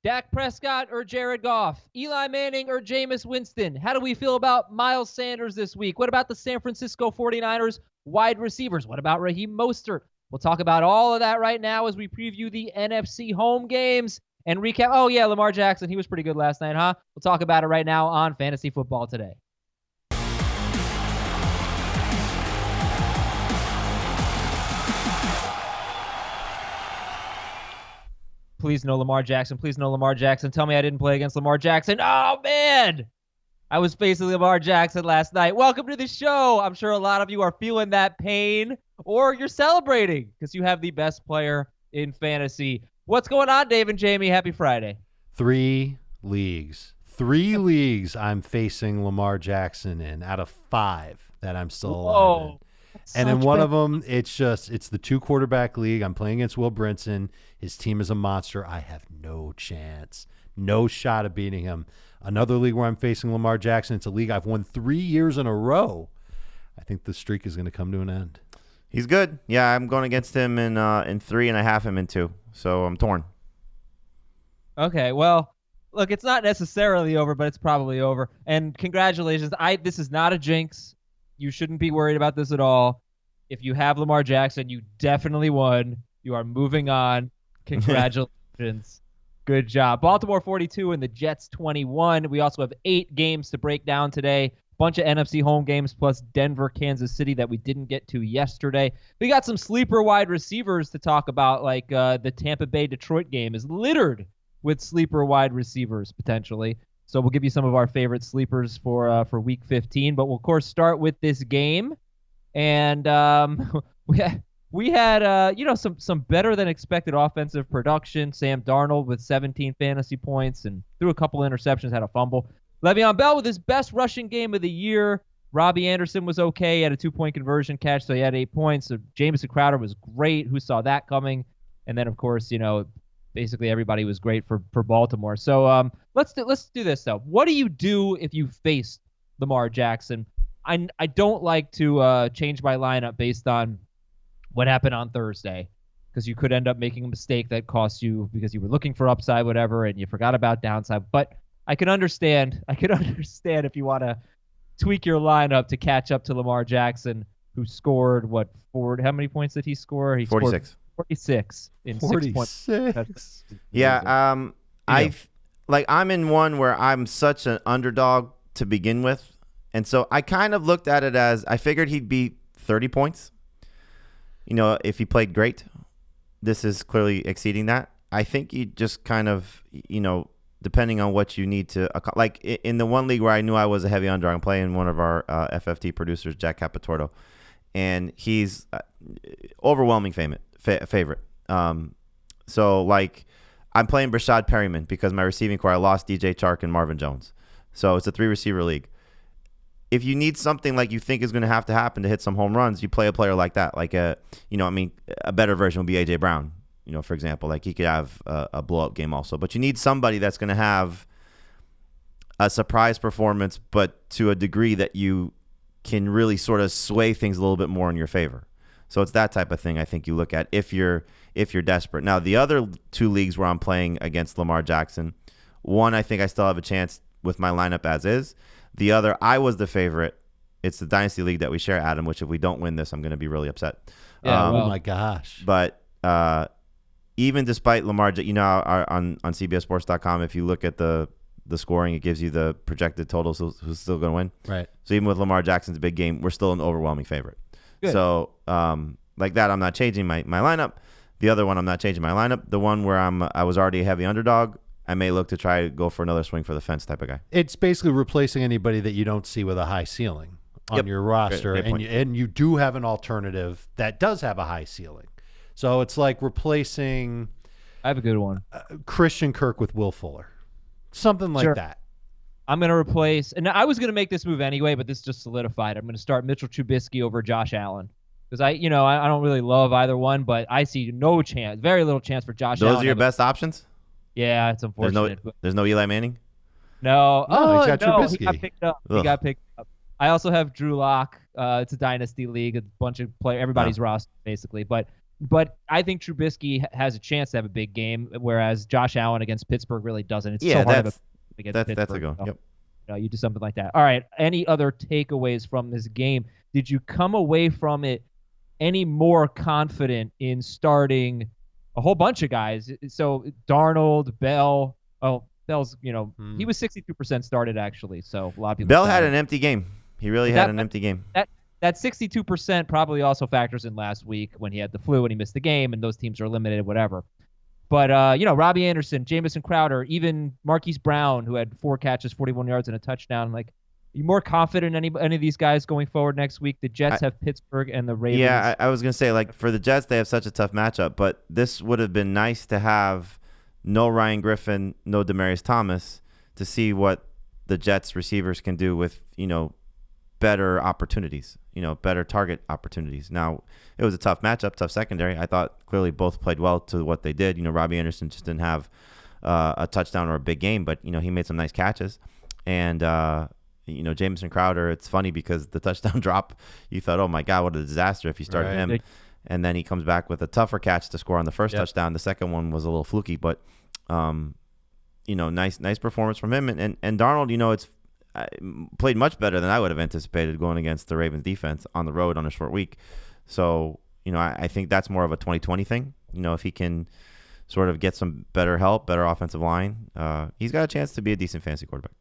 Dak Prescott or Jared Goff? Eli Manning or Jameis Winston? How do we feel about Miles Sanders this week? What about the San Francisco 49ers wide receivers? What about Raheem Mostert? We'll talk about all of that right now as we preview the NFC home games and recap. Oh, yeah, Lamar Jackson. He was pretty good last night, huh? We'll talk about it right now on Fantasy Football Today. Please no Lamar Jackson. Please no Lamar Jackson. Tell me I didn't play against Lamar Jackson. Oh, man. I was facing Lamar Jackson last night. Welcome to the show. I'm sure a lot of you are feeling that pain, or you're celebrating because you have the best player in fantasy. What's going on, Dave and Jamie? Happy Friday. 3 leagues. 3 leagues I'm facing Lamar Jackson in out of 5 that I'm still alive in. And in one of them, it's the 2-quarterback league. I'm playing against Will Brinson. His team is a monster. I have no chance, no shot of beating him. Another league where I'm facing Lamar Jackson. It's a league I've won 3 years in a row. I think the streak is going to come to an end. He's good. Yeah, I'm going against him in 3, and I have him in 2. So I'm torn. Okay, well, look, it's not necessarily over, but it's probably over. And congratulations. This is not a jinx. You shouldn't be worried about this at all. If you have Lamar Jackson, you definitely won. You are moving on. Congratulations. Good job. Baltimore 42 and the Jets 21. We also have 8 games to break down today. Bunch of NFC home games plus Denver, Kansas City that we didn't get to yesterday. We got some sleeper wide receivers to talk about, like the Tampa Bay Detroit game is littered with sleeper wide receivers potentially. So we'll give you some of our favorite sleepers for Week 15. But we'll, of course, start with this game. And we had some better than expected offensive production. Sam Darnold with 17 fantasy points and threw a couple interceptions, had a fumble. Le'Veon Bell with his best rushing game of the year. Robbie Anderson was okay. He had a 2-point conversion catch, so he had 8 points. So Jamison Crowder was great. Who saw that coming? And then, of course, basically everybody was great for Baltimore. So let's do this, though. What do you do if you face Lamar Jackson? I don't like to change my lineup based on what happened on Thursday, because you could end up making a mistake that costs you because you were looking for upside, whatever, and you forgot about downside. But I could understand if you want to tweak your lineup to catch up to Lamar Jackson, who scored how many points did he score? He 46. Scored 46 in 6 points. Yeah, I'm in one where I'm such an underdog to begin with. And so I kind of looked at it as I figured he'd be 30 points. If he played great, this is clearly exceeding that. I think you just kind of, depending on what you need to, like in the one league where I knew I was a heavy underdog, I'm playing one of our FFT producers, Jack Capitorto, and he's overwhelming favorite. So like I'm playing Brashad Perryman because my receiving core, I lost DJ Chark and Marvin Jones. So it's a 3-receiver league. If you need something like you think is going to happen to hit some home runs, you play a player like that. Like a better version would be A.J. Brown, for example. Like he could have a blow-up game also. But you need somebody that's going to have a surprise performance, but to a degree that you can really sort of sway things a little bit more in your favor. So it's that type of thing I think you look at if you're desperate. Now, the other 2 leagues where I'm playing against Lamar Jackson, one, I think I still have a chance with my lineup as is. The other, I was the favorite. It's the Dynasty League that we share, Adam, which if we don't win this, I'm going to be really upset. Yeah, oh, my gosh. But even despite Lamar, on CBSSports.com, if you look at the scoring, it gives you the projected totals who's still going to win. Right. So even with Lamar Jackson's big game, we're still an overwhelming favorite. Good. So like that, I'm not changing my lineup. The other one, I'm not changing my lineup. The one where I was already a heavy underdog, I may look to try to go for another swing for the fence type of guy. It's basically replacing anybody that you don't see with a high ceiling on your roster. Great and you do have an alternative that does have a high ceiling. So it's like replacing I have a good one. Christian Kirk with Will Fuller. Something like that. I'm going to replace, and I was going to make this move anyway, but this just solidified. I'm going to start Mitchell Trubisky over Josh Allen. Because I don't really love either one, but I see no chance, very little chance for Josh Allen. Those are your best options? Yeah, it's unfortunate. There's no Eli Manning? No, he's got Trubisky. He got picked up. I also have Drew Lock. It's a dynasty league, a bunch of players, everybody's roster basically. But But I think Trubisky has a chance to have a big game, whereas Josh Allen against Pittsburgh really doesn't. It's so hard against Pittsburgh. That's a go. Yep. You do something like that. All right. Any other takeaways from this game? Did you come away from it any more confident in starting a whole bunch of guys? So Darnold, Bell. Oh, Bell's, he was 62% started actually. So a lot of people. Bell had an empty game. He really had an empty game. That 62% probably also factors in last week when he had the flu and he missed the game, and those teams are eliminated, whatever. But, Robbie Anderson, Jamison Crowder, even Marquise Brown, who had 4 catches, 41 yards, and a touchdown. Like, are you more confident in any of these guys going forward next week? The Jets have Pittsburgh and the Ravens. Yeah, I was going to say, like, for the Jets, they have such a tough matchup. But this would have been nice to have no Ryan Griffin, no Demaryius Thomas, to see what the Jets receivers can do with, better opportunities, better target opportunities. Now, it was a tough matchup, tough secondary. I thought clearly both played well to what they did. Robbie Anderson just didn't have a touchdown or a big game, but, he made some nice catches. And, Jamison Crowder, it's funny because the touchdown drop, you thought, oh, my God, what a disaster if you started him. And then he comes back with a tougher catch to score on the first touchdown. The second one was a little fluky, but, nice performance from him. And Darnold, it's played much better than I would have anticipated going against the Ravens defense on the road on a short week. So, I think that's more of a 2020 thing. If he can sort of get some better help, better offensive line, he's got a chance to be a decent fantasy quarterback.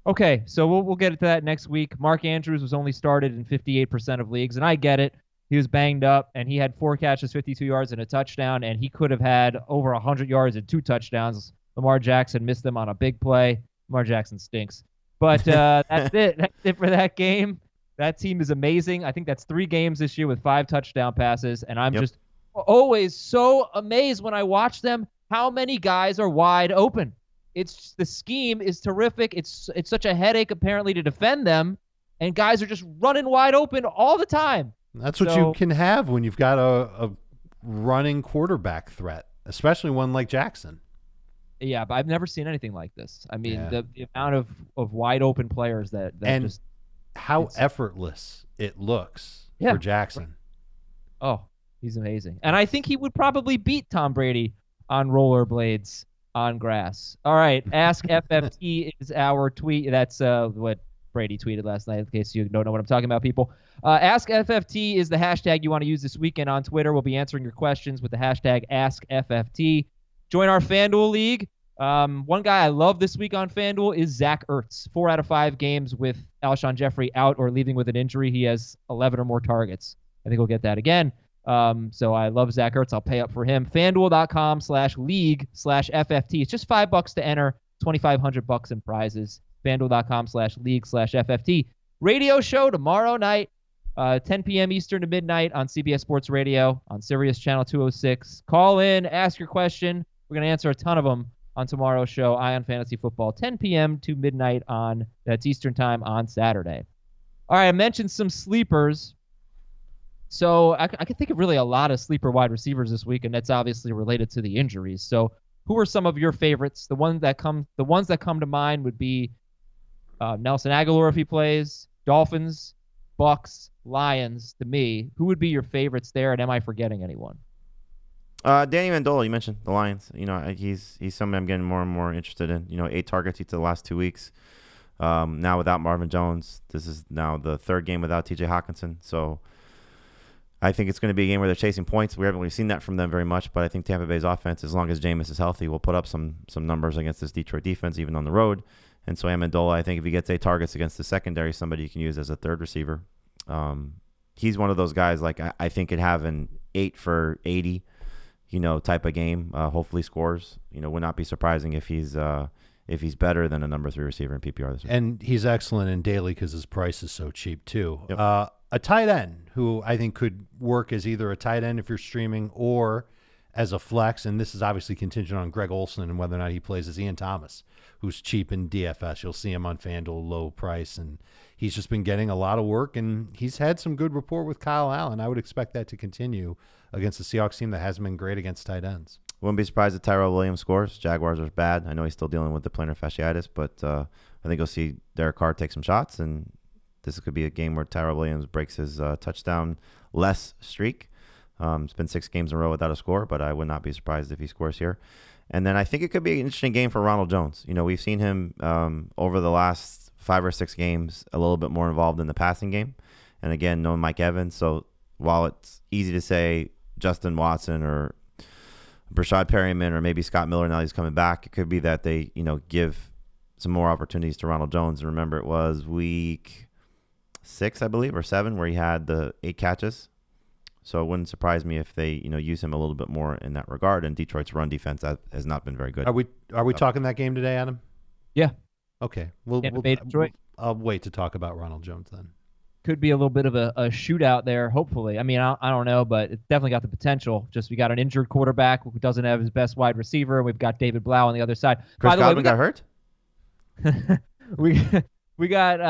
Okay, so we'll get into that next week. Mark Andrews was only started in 58% of leagues, and I get it. He was banged up, and he had 4 catches, 52 yards, and a touchdown, and he could have had over 100 yards and 2 touchdowns. Lamar Jackson missed them on a big play. Lamar Jackson stinks. But that's it. That's it for that game. That team is amazing. I think that's 3 games this year with 5 touchdown passes, and I'm just always so amazed when I watch them how many guys are wide open. It's the scheme is terrific. It's such a headache apparently to defend them, and guys are just running wide open all the time. That's what you can have when you've got a running quarterback threat, especially one like Jackson. Yeah, but I've never seen anything like this. I mean, the amount of wide open players that and just how effortless it looks for Jackson. Oh, he's amazing. And I think he would probably beat Tom Brady on rollerblades on grass. All right, Ask FFT is our tweet. That's what Brady tweeted last night, in case you don't know what I'm talking about, people. Ask FFT is the hashtag you want to use this weekend on Twitter. We'll be answering your questions with the hashtag AskFFT. Join our FanDuel League. One guy I love this week on FanDuel is Zach Ertz. 4 out of 5 games with Alshon Jeffrey out or leaving with an injury. He has 11 or more targets. I think we'll get that again. So I love Zach Ertz. I'll pay up for him. FanDuel.com/league/FFT. It's just $5 to enter. $2,500 in prizes. FanDuel.com/league/FFT. Radio show tomorrow night, 10 p.m. Eastern to midnight on CBS Sports Radio on Sirius Channel 206. Call in, ask your question. We're going to answer a ton of them on tomorrow's show, Eye on Fantasy Football, 10 p.m. to midnight that's Eastern time on Saturday. All right, I mentioned some sleepers. So I can think of really a lot of sleeper wide receivers this week, and that's obviously related to the injuries. So who are some of your favorites? The ones that come to mind would be Nelson Aguilar if he plays, Dolphins, Bucks, Lions. To me, who would be your favorites there, and am I forgetting anyone? Danny Amendola, you mentioned the Lions. He's somebody I'm getting more and more interested in. 8 targets each of the last 2 weeks. Now without Marvin Jones, this is now the 3rd game without T.J. Hockenson. So I think it's going to be a game where they're chasing points. We haven't really seen that from them very much, but I think Tampa Bay's offense, as long as Jameis is healthy, will put up some numbers against this Detroit defense, even on the road. And so Amendola, I think if he gets 8 targets against the secondary, somebody you can use as a 3rd receiver. He's one of those guys, like I think could have an 8 for 80, type of game. Hopefully scores. Would not be surprising if he's better than a number 3 receiver in PPR this week. And he's excellent in daily because his price is so cheap too. Yep. A tight end who I think could work as either a tight end if you're streaming or as a flex, and this is obviously contingent on Greg Olsen and whether or not he plays, is Ian Thomas, who's cheap in DFS. You'll see him on FanDuel, low price, and he's just been getting a lot of work, and he's had some good rapport with Kyle Allen. I would expect that to continue against the Seahawks team that hasn't been great against tight ends. Wouldn't be surprised if Tyrell Williams scores. Jaguars are bad. I know he's still dealing with the plantar fasciitis, but I think you'll see Derek Carr take some shots, and this could be a game where Tyrell Williams breaks his touchdown-less streak. It's been 6 games in a row without a score, but I would not be surprised if he scores here. And then I think it could be an interesting game for Ronald Jones. We've seen him over the last 5 or 6 games a little bit more involved in the passing game. And again, no Mike Evans. So while it's easy to say Justin Watson or Brashad Perryman or maybe Scott Miller now he's coming back, it could be that they, give some more opportunities to Ronald Jones. And remember, it was week 6, I believe, or 7, where he had the 8 catches. So it wouldn't surprise me if they, use him a little bit more in that regard. And Detroit's run defense has not been very good. Are we talking that game today, Adam? Yeah. Okay. I'll wait to talk about Ronald Jones then. Could be a little bit of a shootout there, hopefully. I mean, I don't know, but it's definitely got the potential. Just we got an injured quarterback who doesn't have his best wide receiver, and we've got David Blau on the other side. Chris Godwin got hurt? we got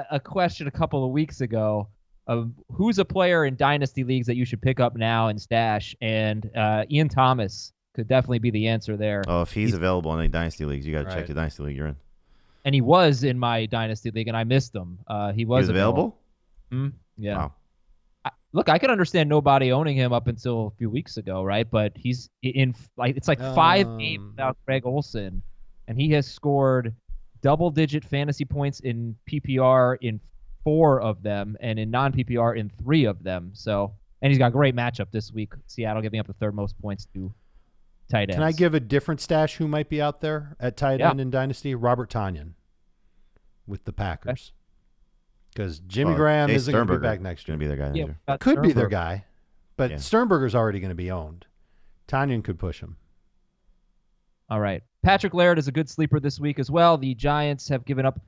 a question a couple of weeks ago of who's a player in dynasty leagues that you should pick up now and stash, and Ian Thomas could definitely be the answer there. Oh, if he's available in any dynasty leagues, you got to check the dynasty league you're in. And he was in my dynasty league, and I missed him. He was available? Yeah. Wow. Look, I could understand nobody owning him up until a few weeks ago, right? But he's it's like 5 games without Greg Olsen, and he has scored double-digit fantasy points in PPR in 4 of them, and in non-PPR in 3 of them. So, and he's got a great matchup this week. Seattle giving up the 3rd most points to tight ends. Can I give a different stash who might be out there at tight end in Dynasty? Robert Tonyan with the Packers. Because Jimmy Graham isn't going to be back next year. Going to be their guy next year. Could be their guy, but Sternberger's already going to be owned. Tonyan could push him. All right. Patrick Laird is a good sleeper this week as well. The Giants have given up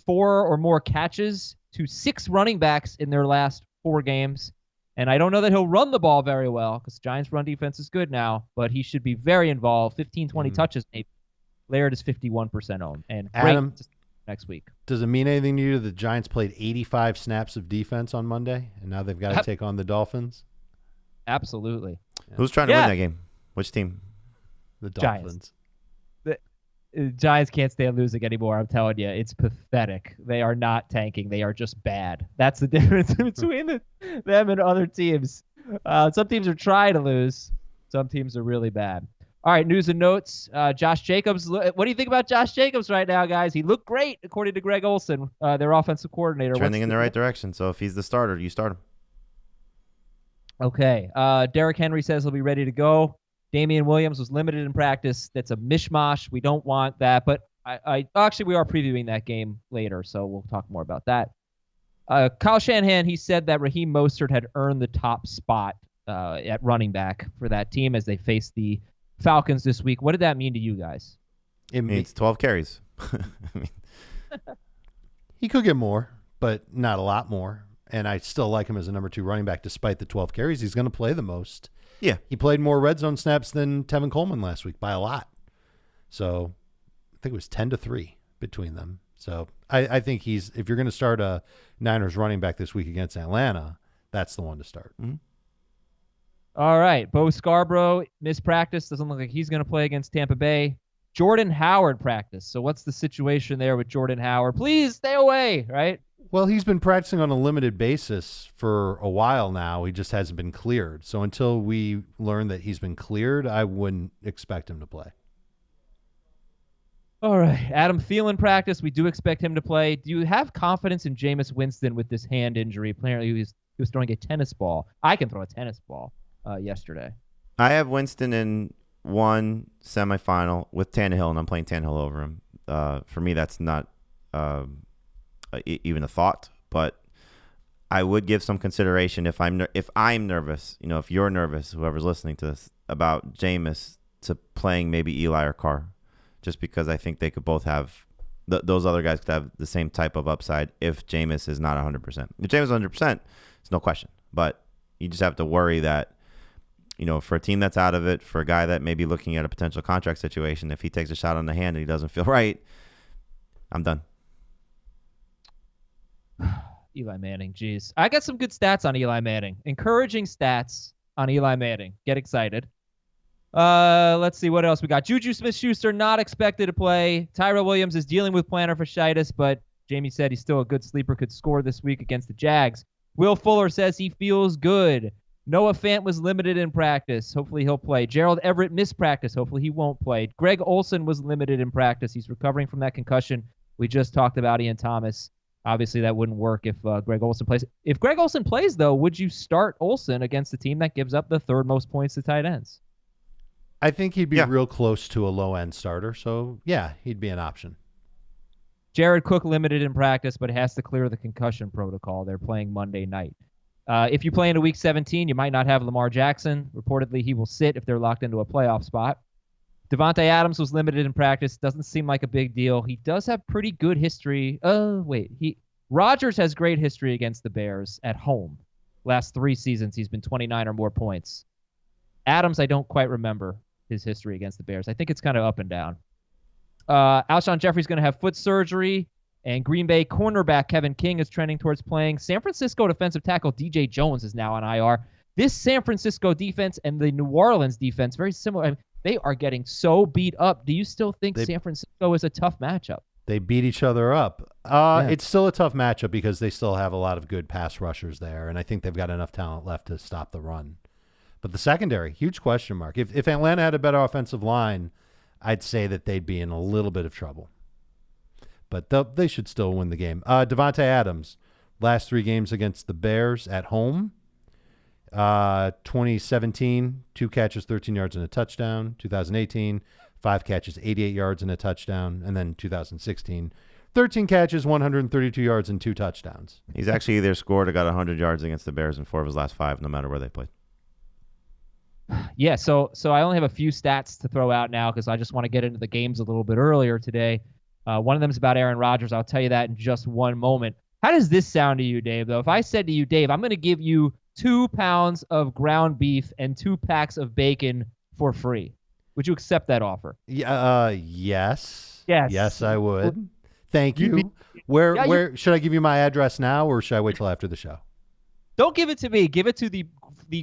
4 or more catches to 6 running backs in their last 4 games. And I don't know that he'll run the ball very well because Giants' run defense is good now, but he should be very involved. 15, 20 touches maybe. Laird is 51% owned. And Adam, next week. Does it mean anything to you that the Giants played 85 snaps of defense on Monday, and now they've got to take on the Dolphins? Absolutely. Yeah. Who's trying to win that game? Which team? The Dolphins. The Giants can't stand losing anymore. I'm telling you, it's pathetic. They are not tanking. They are just bad. That's the difference between them and other teams. Some teams are trying to lose. Some teams are really bad. All right, news and notes. Josh Jacobs. What do you think about Josh Jacobs right now, guys? He looked great, according to Greg Olsen, their offensive coordinator. Trending in the right direction. So if he's the starter, you start him. Okay. Derrick Henry says he'll be ready to go. Damian Williams was limited in practice. That's a mishmash. We don't want that. But actually, we are previewing that game later, so we'll talk more about that. Kyle Shanahan, he said that Raheem Mostert had earned the top spot at running back for that team as they face the Falcons this week. What did that mean to you guys? It means 12 carries. He could get more, but not a lot more. And I still like him as a number 2 running back despite the 12 carries. He's going to play the most. Yeah. He played more red zone snaps than Tevin Coleman last week by a lot. So I think it was 10-3 between them. So I think if you're going to start a Niners running back this week against Atlanta, that's the one to start. Mm-hmm. All right. Bo Scarborough missed practice. Doesn't look like he's going to play against Tampa Bay. Jordan Howard practiced. So what's the situation there with Jordan Howard? Please stay away, right? Well, he's been practicing on a limited basis for a while now. He just hasn't been cleared. So until we learn that he's been cleared, I wouldn't expect him to play. All right. Adam Thielen practice. We do expect him to play. Do you have confidence in Jameis Winston with this hand injury? Apparently he was throwing a tennis ball. I can throw a tennis ball yesterday. I have Winston in one semifinal with Tannehill, and I'm playing Tannehill over him. For me, that's not even a thought, but I would give some consideration if I'm nervous, if you're nervous, whoever's listening to this, about Jameis to playing maybe Eli or Carr, just because I think they could both have those other guys could have the same type of upside if Jameis is not 100%. If Jameis is 100%, it's no question, but you just have to worry that, for a team that's out of it, for a guy that may be looking at a potential contract situation, if he takes a shot on the hand and he doesn't feel right, I'm done. Eli Manning, geez. I got some good stats on Eli Manning. Encouraging stats on Eli Manning. Get excited. Let's see what else we got. Juju Smith-Schuster not expected to play. Tyrell Williams is dealing with plantar fasciitis, but Jamie said he's still a good sleeper, could score this week against the Jags. Will Fuller says he feels good. Noah Fant was limited in practice. Hopefully he'll play. Gerald Everett missed practice. Hopefully he won't play. Greg Olsen was limited in practice. He's recovering from that concussion. We just talked about Ian Thomas. Obviously that wouldn't work if Greg Olsen plays. If Greg Olsen plays, though, would you start Olsen against a team that gives up the third most points to tight ends? I think he'd be real close to a low-end starter. So, yeah, he'd be an option. Jared Cook limited in practice, but has to clear the concussion protocol. They're playing Monday night. If you play into Week 17, you might not have Lamar Jackson. Reportedly, he will sit if they're locked into a playoff spot. Devontae Adams was limited in practice. Doesn't seem like a big deal. He does have pretty good history. Rodgers has great history against the Bears at home. Last 3 seasons, he's been 29 or more points. Adams, I don't quite remember his history against the Bears. I think it's kind of up and down. Alshon Jeffrey's going to have foot surgery, and Green Bay cornerback Kevin King is trending towards playing. San Francisco defensive tackle DJ Jones is now on IR. This San Francisco defense and the New Orleans defense, very similar. I mean, they are getting so beat up. Do you still think San Francisco is a tough matchup? They beat each other up. It's still a tough matchup because they still have a lot of good pass rushers there, and I think they've got enough talent left to stop the run. But the secondary, huge question mark. If Atlanta had a better offensive line, I'd say that they'd be in a little bit of trouble. But they should still win the game. Devontae Adams, last 3 games against the Bears at home. 2017, 2 catches, 13 yards and a touchdown. 2018, 5 catches, 88 yards and a touchdown. And then 2016, 13 catches, 132 yards and 2 touchdowns. He's actually either scored or got 100 yards against the Bears in 4 of his last 5, no matter where they played. Yeah, so I only have a few stats to throw out now because I just want to get into the games a little bit earlier today. One of them is about Aaron Rodgers. I'll tell you that in just one moment. How does this sound to you, Dave, though? If I said to you, Dave, I'm going to give you 2 pounds of ground beef and 2 packs of bacon for free, would you accept that offer? Yes. Yes, I would. Thank you. Where should I give you my address now, or should I wait till after the show? Don't give it to me. Give it to the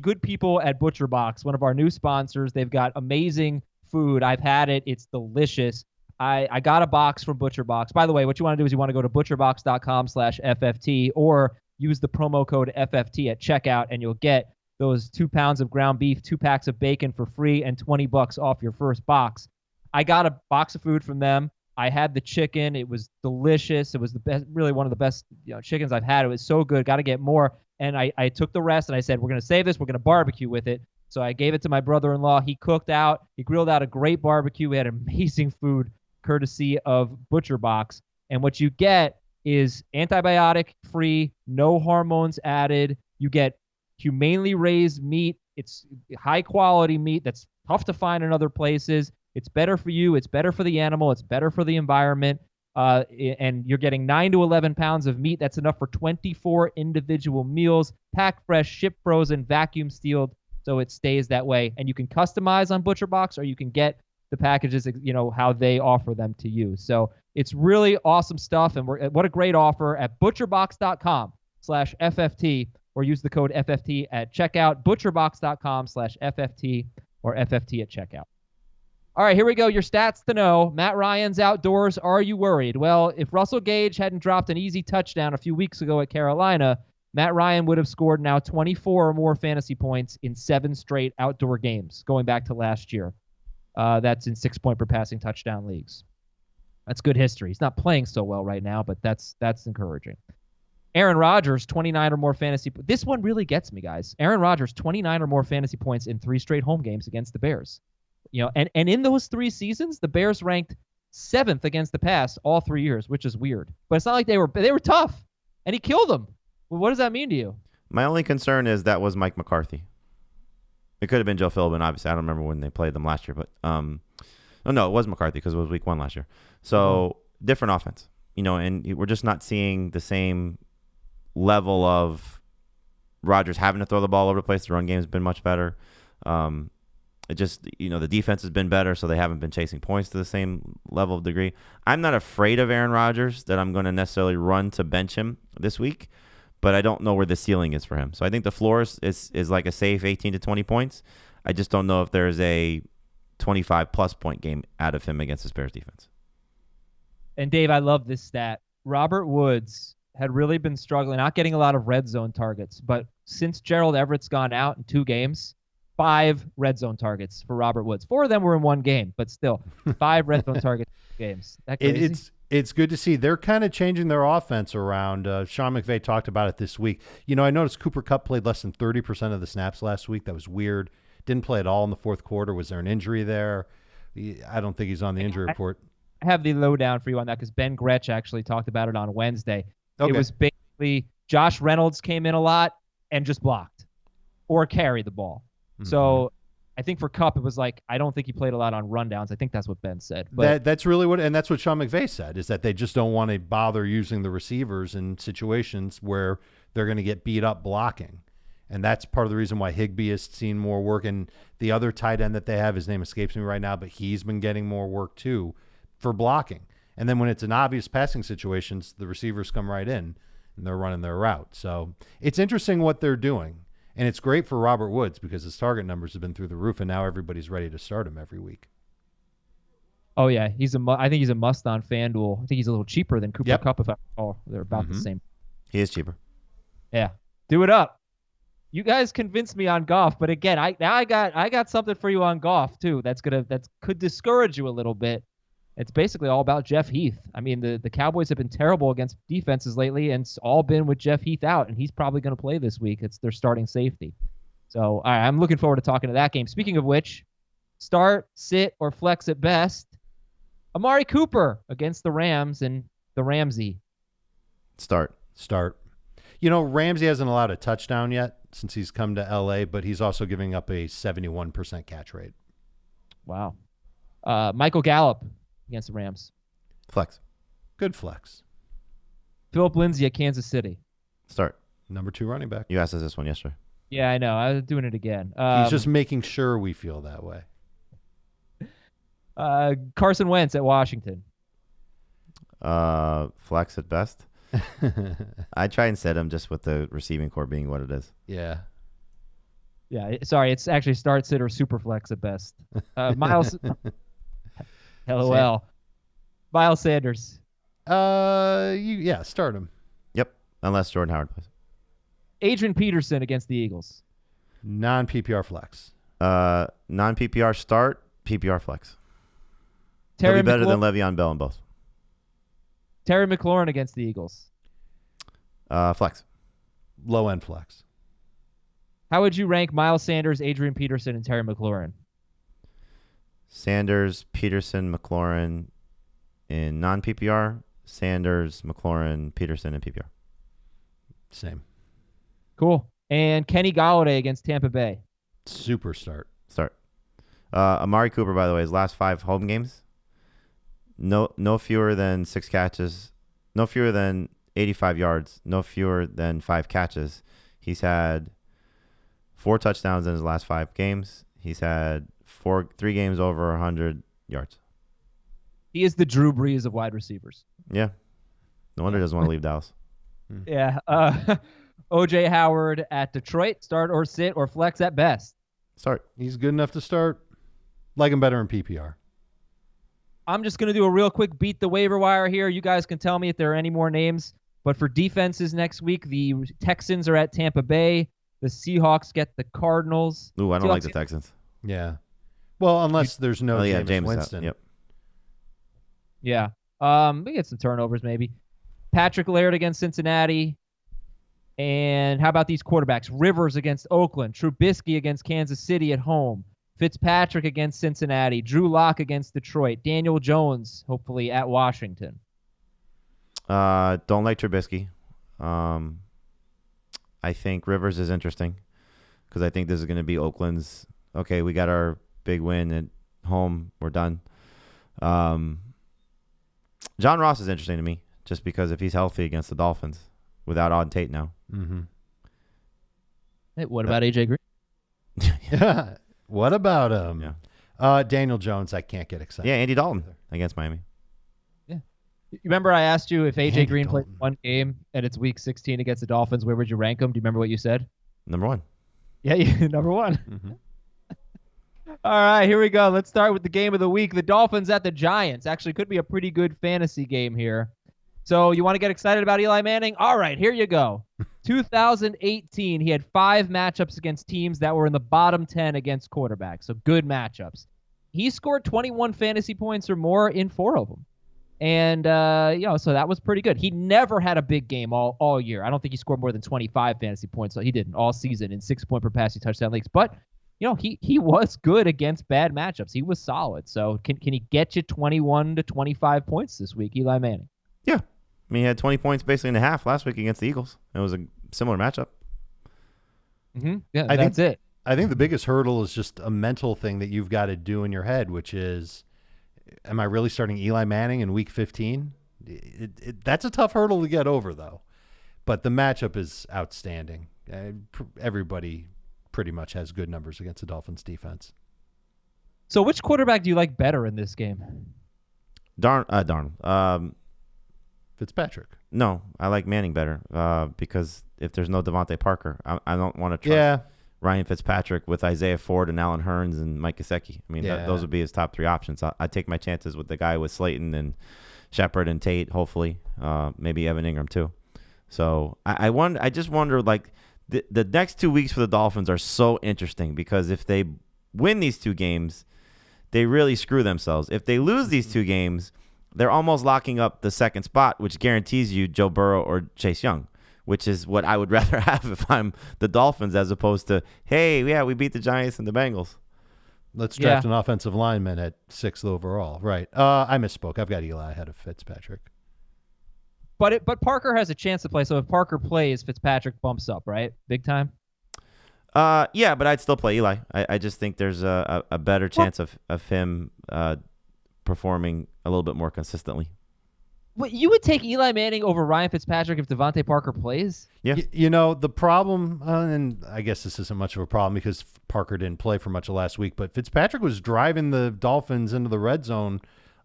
good people at Butcher Box, one of our new sponsors. They've got amazing food. I've had it. It's delicious. I got a box from Butcher Box. By the way, what you want to do is you want to go to butcherbox.com/FFT or use the promo code FFT at checkout, and you'll get those 2 pounds of ground beef, 2 packs of bacon for free, and $20 off your first box. I got a box of food from them. I had the chicken. It was delicious. It was the best, really one of the best chickens I've had. It was so good. Got to get more. And I took the rest and I said, we're going to save this. We're going to barbecue with it. So I gave it to my brother-in-law. He cooked out. He grilled out a great barbecue. We had amazing food courtesy of Butcher Box. And what you get is antibiotic-free, no hormones added. You get humanely raised meat. It's high-quality meat that's tough to find in other places. It's better for you. It's better for the animal. It's better for the environment. And you're getting 9 to 11 pounds of meat. That's enough for 24 individual meals, packed fresh, shipped frozen, vacuum sealed, so it stays that way. And you can customize on Butcher Box, or you can get the packages, how they offer them to you. So it's really awesome stuff. And what a great offer at butcherbox.com/FFT, or use the code FFT at checkout, butcherbox.com/FFT or FFT at checkout. All right, here we go. Your stats to know. Matt Ryan's outdoors. Are you worried? Well, if Russell Gage hadn't dropped an easy touchdown a few weeks ago at Carolina, Matt Ryan would have scored now 24 or more fantasy points in 7 straight outdoor games going back to last year. That's in 6-point per passing touchdown leagues. That's good history. He's not playing so well right now, but that's encouraging. Aaron Rodgers, 29 or more fantasy. This one really gets me, guys. Aaron Rodgers, 29 or more fantasy points in 3 straight home games against the Bears. And in those 3 seasons, the Bears ranked 7th against the pass all 3 years, which is weird. But it's not like they were tough, and he killed them. Well, what does that mean to you? My only concern is that was Mike McCarthy. It could have been Joe Philbin, obviously. I don't remember when they played them last year, but no, it was McCarthy because it was week 1 last year. So different offense, and we're just not seeing the same level of Rodgers having to throw the ball over the place. The run game has been much better. It just, the defense has been better, so they haven't been chasing points to the same level of degree. I'm not afraid of Aaron Rodgers that I'm going to necessarily run to bench him this week, but I don't know where the ceiling is for him. So I think the floor is like a safe 18 to 20 points. I just don't know if there's a 25-plus point game out of him against the Bears defense. And, Dave, I love this stat. Robert Woods had really been struggling, not getting a lot of red zone targets, but since Gerald Everett's gone out in 2 games, 5 red zone targets for Robert Woods. 4 of them were in 1 game, but still 5 red zone targets in games. That crazy? It's good to see. They're kind of changing their offense around. Sean McVay talked about it this week. I noticed Cooper Kupp played less than 30% of the snaps last week. That was weird. Didn't play at all in the fourth quarter. Was there an injury there? I don't think he's on the injury report. I have the lowdown for you on that because Ben Gretsch actually talked about it on Wednesday. Okay. It was basically Josh Reynolds came in a lot and just blocked or carried the ball. Mm-hmm. So I think for Kupp, it was like, I don't think he played a lot on rundowns. I think that's what Ben said. But that's really and that's what Sean McVay said, is that they just don't want to bother using the receivers in situations where they're going to get beat up blocking. And that's part of the reason why Higbee has seen more work. And the other tight end that they have, his name escapes me right now, but he's been getting more work too for blocking. And then when it's an obvious passing situations, the receivers come right in and they're running their route. So it's interesting what they're doing. And it's great for Robert Woods because his target numbers have been through the roof, and now everybody's ready to start him every week. Oh, yeah. I think he's a must on FanDuel. I think he's a little cheaper than Cooper Kupp, if I recall. They're about the same. He is cheaper. Yeah. Do it up. You guys convinced me on golf, but again, I got something for you on golf too. That could discourage you a little bit. It's basically all about Jeff Heath. I mean, the Cowboys have been terrible against defenses lately, and it's all been with Jeff Heath out, and he's probably going to play this week. It's their starting safety. So all right, I'm looking forward to talking to that game. Speaking of which, start, sit, or flex at best. Amari Cooper against the Rams and the Ramsey. Start. Ramsey hasn't allowed a touchdown yet since he's come to L.A., but he's also giving up a 71% catch rate. Wow. Michael Gallup against the Rams. Flex. Good flex. Philip Lindsay at Kansas City. Start. Number 2 running back. You asked us this one yesterday. Yeah, I know. I was doing it again. He's just making sure we feel that way. Carson Wentz at Washington. Flex at best. I try and set him just with the receiving core being what it is. Yeah. Yeah, sorry. It's actually start, sit, or super flex at best. Miles. LOL. Miles Sanders. Start him. Yep, unless Jordan Howard plays. Adrian Peterson against the Eagles. Non-PPR flex. Non-PPR start, PPR flex. Terry He'll be better than Le'Veon Bell in both. Terry McLaurin against the Eagles. Flex. Low-end flex. How would you rank Miles Sanders, Adrian Peterson, and Terry McLaurin? Sanders, Peterson, McLaurin in non-PPR. Sanders, McLaurin, Peterson in PPR. Same. Cool. And Kenny Golladay against Tampa Bay. Super start. Amari Cooper, by the way, his last 5 home games, no fewer than 6 catches, no fewer than 85 yards, no fewer than 5 catches. He's had 4 touchdowns in his last 5 games. He's had 3 games over 100 yards. He is the Drew Brees of wide receivers. Yeah. No wonder he doesn't want to leave Dallas. Yeah. O.J. Howard at Detroit. Start or sit or flex at best. Start. He's good enough to start. Like him better in PPR. I'm just going to do a real quick beat the waiver wire here. You guys can tell me if there are any more names. But for defenses next week, the Texans are at Tampa Bay. The Seahawks get the Cardinals. Ooh, I don't like the Texans. Yeah. Well, unless there's no Jameis Winston. Yep. Yeah. We get some turnovers maybe. Patrick Laird against Cincinnati. And how about these quarterbacks? Rivers against Oakland. Trubisky against Kansas City at home. Fitzpatrick against Cincinnati. Drew Lock against Detroit. Daniel Jones, hopefully, at Washington. Don't like Trubisky. I think Rivers is interesting because I think this is going to be Oakland's, okay, we got our big win at home. We're done. John Ross is interesting to me just because if he's healthy against the Dolphins without Auden Tate now. Mm-hmm. Hey, what about A.J. Green? Yeah. What about him? Yeah. Daniel Jones, I can't get excited. Yeah, Andy Dalton against Miami. Yeah. You remember I asked you if A.J. Green played one game and it's week 16 against the Dolphins, where would you rank him? Do you remember what you said? Number 1. Yeah, number 1. Mm-hmm. All right, here we go. Let's start with the game of the week. The Dolphins at the Giants. Actually, could be a pretty good fantasy game here. So you want to get excited about Eli Manning? All right, here you go. 2018, he had 5 matchups against teams that were in the bottom 10 against quarterbacks, so good matchups. He scored 21 fantasy points or more in 4 of them. And, so that was pretty good. He never had a big game all year. I don't think he scored more than 25 fantasy points. So he didn't all season in 6-point per passing touchdown leagues. But, he was good against bad matchups. He was solid. So can he get you 21 to 25 points this week, Eli Manning? Yeah. I mean, he had 20 points basically in a half last week against the Eagles. It was a similar matchup. Mm-hmm. Yeah, that's it. I think the biggest hurdle is just a mental thing that you've got to do in your head, which is, am I really starting Eli Manning in Week 15? That's a tough hurdle to get over, though. But the matchup is outstanding. Everybody pretty much has good numbers against the Dolphins defense. So which quarterback do you like better in this game? Fitzpatrick. No, I like Manning better because if there's no Devontae Parker, I don't want to trust Ryan Fitzpatrick with Isaiah Ford and Allen Hurns and Mike Gesicki. I mean, those would be his top 3 options. I take my chances with the guy with Slayton and Shepard and Tate, hopefully, maybe Evan Ingram too. So I just wonder, like, the next 2 weeks for the Dolphins are so interesting because if they win these 2 games, they really screw themselves. If they lose these 2 games, they're almost locking up the second spot, which guarantees you Joe Burrow or Chase Young, which is what I would rather have if I'm the Dolphins as opposed to, hey, yeah, we beat the Giants and the Bengals. Let's draft an offensive lineman at 6th overall. Right. I misspoke. I've got Eli ahead of Fitzpatrick. But Parker has a chance to play, so if Parker plays, Fitzpatrick bumps up, right? Big time? Yeah, but I'd still play Eli. I just think there's a better chance of him performing a little bit more consistently. What, you would take Eli Manning over Ryan Fitzpatrick if Devontae Parker plays? Yeah. The problem, and I guess this isn't much of a problem because Parker didn't play for much of last week, but Fitzpatrick was driving the Dolphins into the red zone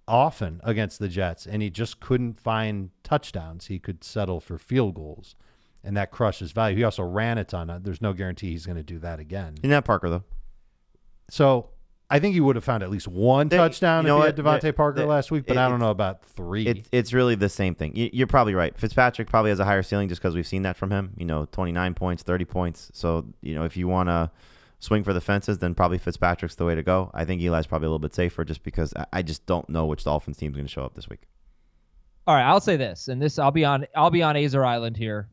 often against the Jets, and he just couldn't find touchdowns. He could settle for field goals, and that crushes value. He also ran a ton. There's no guarantee he's going to do that again. He's not Parker, though. So I think he would have found at least 1 touchdown if he had Devontae Parker last week, but I don't know about 3. It's really the same thing. You're probably right. Fitzpatrick probably has a higher ceiling just because we've seen that from him. 29 points, 30 points. So, if you want to swing for the fences, then probably Fitzpatrick's the way to go. I think Eli's probably a little bit safer just because I just don't know which Dolphins team's going to show up this week. All right, I'll say this, and this I'll be on Azar Island here.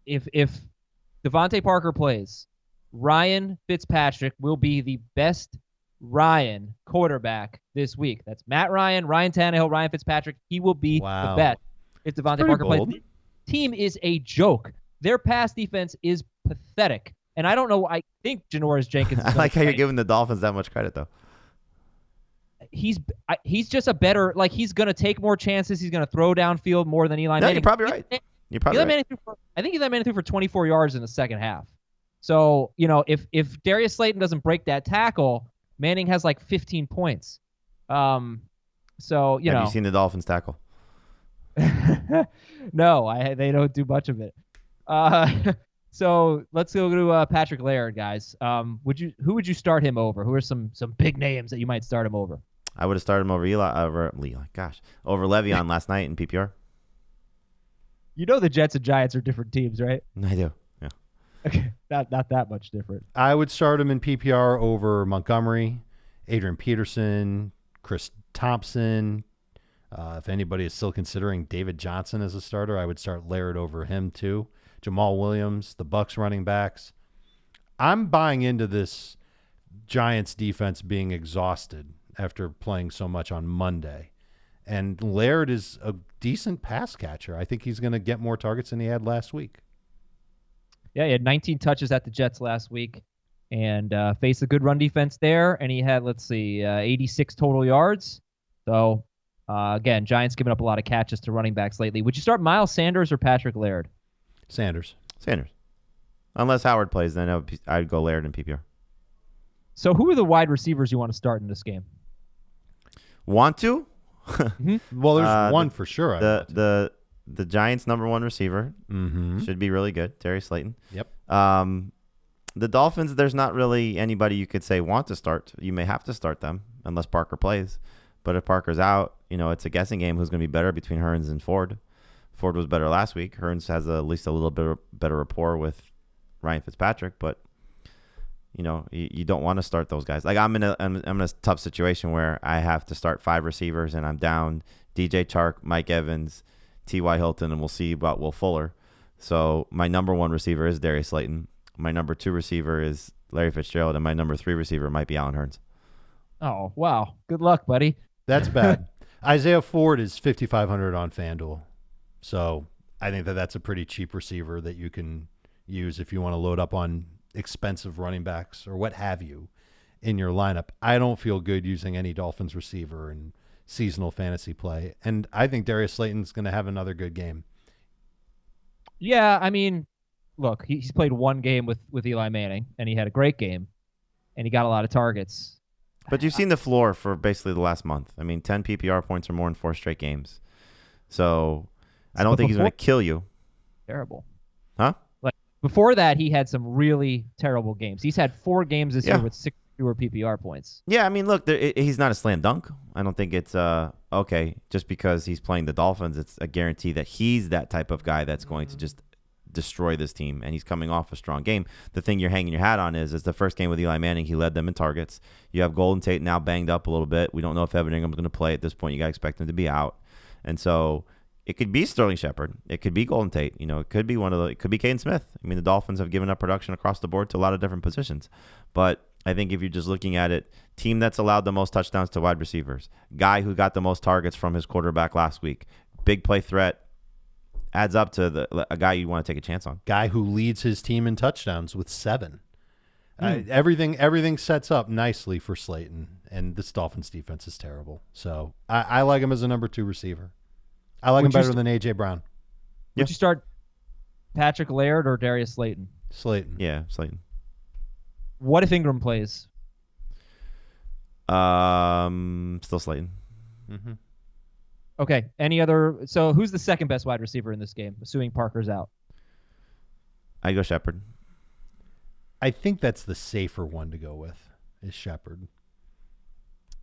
If Devontae Parker plays, Ryan Fitzpatrick will be the best Ryan quarterback this week. That's Matt Ryan, Ryan Tannehill, Ryan Fitzpatrick. He will be the best if Devontae Parker plays. The team is a joke. Their pass defense is pathetic. And I don't know. I think Janoris Jenkins. I like how you're giving the Dolphins that much credit, though. He's just a better. Like, he's going to take more chances. He's going to throw downfield more than Eli Manning. You're probably right. I think Eli Manning threw for 24 yards in the second half. So if Darius Slayton doesn't break that tackle, Manning has like 15 points. Have you seen the Dolphins tackle? No, they don't do much of it. So let's go to Patrick Laird, guys. Who would you start him over? Who are some big names that you might start him over? I would have started him over over Le'Veon last night in PPR. The Jets and Giants are different teams, right? I do. Yeah. Okay, not that much different. I would start him in PPR over Montgomery, Adrian Peterson, Chris Thompson. If anybody is still considering David Johnson as a starter, I would start Laird over him too. Jamal Williams, the Bucs running backs. I'm buying into this Giants defense being exhausted after playing so much on Monday. And Laird is a decent pass catcher. I think he's going to get more targets than he had last week. Yeah, he had 19 touches at the Jets last week and faced a good run defense there. And he had, 86 total yards. So, again, Giants giving up a lot of catches to running backs lately. Would you start Miles Sanders or Patrick Laird? Sanders. Unless Howard plays, then I'd go Laird in PPR. So who are the wide receivers you want to start in this game? Want to? Mm-hmm. Well, there's one for sure. The Giants' number 1 receiver should be really good, Darius Slayton. Yep. The Dolphins, there's not really anybody you could say want to start. You may have to start them unless Parker plays. But if Parker's out, it's a guessing game who's going to be better between Hurns and Ford. Ford was better last week. Hearns has at least a little bit better rapport with Ryan Fitzpatrick, but you don't want to start those guys. Like I'm in a tough situation where I have to start 5 receivers and I'm down DJ Chark, Mike Evans, T.Y. Hilton, and we'll see about Will Fuller. So my number 1 receiver is Darius Slayton. My number 2 receiver is Larry Fitzgerald, and my number 3 receiver might be Allen Hearns. Oh, wow. Good luck, buddy. That's bad. Isaiah Ford is $5,500 on FanDuel. So I think that's a pretty cheap receiver that you can use if you want to load up on expensive running backs or what have you in your lineup. I don't feel good using any Dolphins receiver in seasonal fantasy play. And I think Darius Slayton's going to have another good game. Yeah, I mean, look, he's played 1 game with Eli Manning, and he had a great game, and he got a lot of targets. But you've seen the floor for basically the last month. I mean, 10 PPR points or more in 4 straight games. So I don't think he's going to kill you. Terrible. Huh? Like before that, he had some really terrible games. He's had 4 games this year with 6 fewer PPR points. Yeah, I mean, look, he's not a slam dunk. I don't think it's okay just because he's playing the Dolphins. It's a guarantee that he's that type of guy that's going to just destroy this team, and he's coming off a strong game. The thing you're hanging your hat on is the first game with Eli Manning, he led them in targets. You have Golden Tate now banged up a little bit. We don't know if Evan Ingram's going to play at this point. You got to expect him to be out, and so it could be Sterling Shepard. It could be Golden Tate. It could be it could be Caden Smith. I mean, the Dolphins have given up production across the board to a lot of different positions, but I think if you're just looking at it, team that's allowed the most touchdowns to wide receivers, guy who got the most targets from his quarterback last week, big play threat, adds up to a guy you want to take a chance on. Guy who leads his team in touchdowns with 7. Everything sets up nicely for Slayton, and this Dolphins defense is terrible. So I like him as a number 2 receiver. I like him better than A.J. Brown. Would you start Patrick Laird or Darius Slayton? Slayton. Yeah, Slayton. What if Ingram plays? Still Slayton. Mm-hmm. Okay. Any other? So who's the second best wide receiver in this game, assuming Parker's out? I go Shepard. I think that's the safer one to go with is Shepard.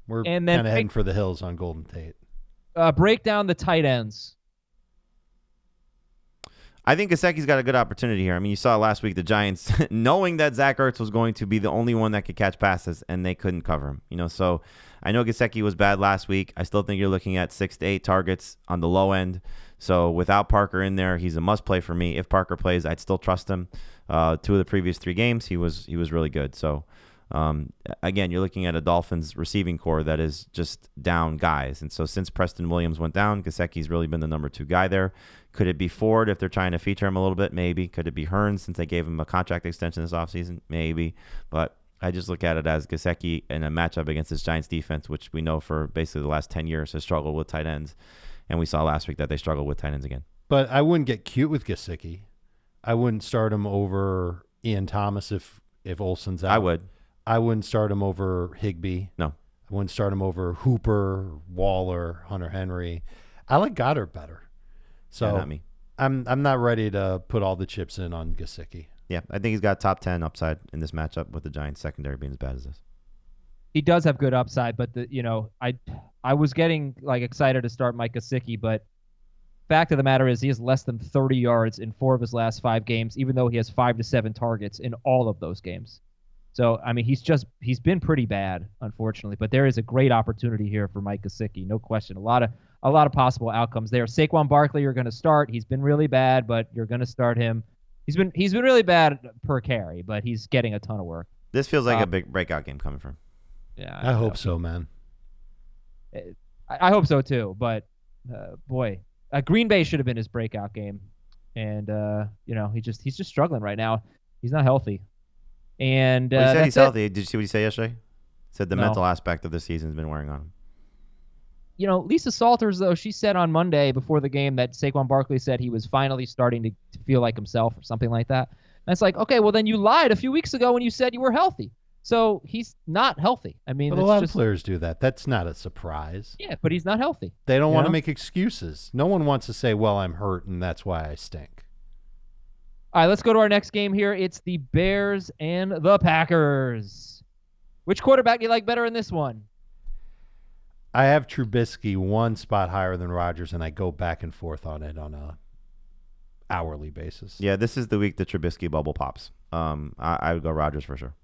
We're kind of heading for the hills on Golden Tate. Break down the tight ends. I think Gesicki's got a good opportunity here. I mean, you saw last week the Giants, knowing that Zach Ertz was going to be the only one that could catch passes, and they couldn't cover him. So I know Gesicki was bad last week. I still think you're looking at 6 to 8 targets on the low end. So without Parker in there, he's a must play for me. If Parker plays, I'd still trust him. 2 of the previous 3 games, he was really good. So again, you're looking at a Dolphins receiving core that is just down guys. And so since Preston Williams went down, Gesicki's really been the number 2 guy there. Could it be Ford if they're trying to feature him a little bit? Maybe. Could it be Hearns since they gave him a contract extension this offseason? Maybe. But I just look at it as Gesicki in a matchup against this Giants defense, which we know for basically the last 10 years has struggled with tight ends. And we saw last week that they struggled with tight ends again. But I wouldn't get cute with Gesicki. I wouldn't start him over Ian Thomas if Olsen's out. I would. I wouldn't start him over Higbee. No. I wouldn't start him over Hooper, Waller, Hunter Henry. I like Goddard better. So yeah, not me. I'm not ready to put all the chips in on Gesicki. Yeah, I think he's got top 10 upside in this matchup with the Giants secondary being as bad as this. He does have good upside, but I was getting excited to start Mike Gesicki, but fact of the matter is he has less than 30 yards in 4 of his last 5 games, even though he has 5 to 7 targets in all of those games. So, I mean, he's been pretty bad, unfortunately, but there is a great opportunity here for Mike Gesicki, no question. A lot of possible outcomes there. Saquon Barkley, you're going to start. He's been really bad, but you're going to start him. He's been really bad per carry, but he's getting a ton of work. This feels like a big breakout game coming from him. Yeah, I hope so, man. I hope so too, but boy, Green Bay should have been his breakout game, and he's just struggling right now. He's not healthy. And he said he's healthy. Did you see what he said yesterday? He said the mental aspect of the season has been wearing on him. Lisa Salters, though, she said on Monday before the game that Saquon Barkley said he was finally starting to feel like himself or something like that. And it's like, okay, well, then you lied a few weeks ago when you said you were healthy. So he's not healthy. I mean, but a lot of players do that. That's not a surprise. Yeah, but he's not healthy. They don't want to make excuses. No one wants to say, well, I'm hurt and that's why I stink. All right, let's go to our next game here. It's the Bears and the Packers. Which quarterback do you like better in this one? I have Trubisky 1 spot higher than Rodgers, and I go back and forth on it on a hourly basis. Yeah, this is the week the Trubisky bubble pops. I would go Rodgers for sure.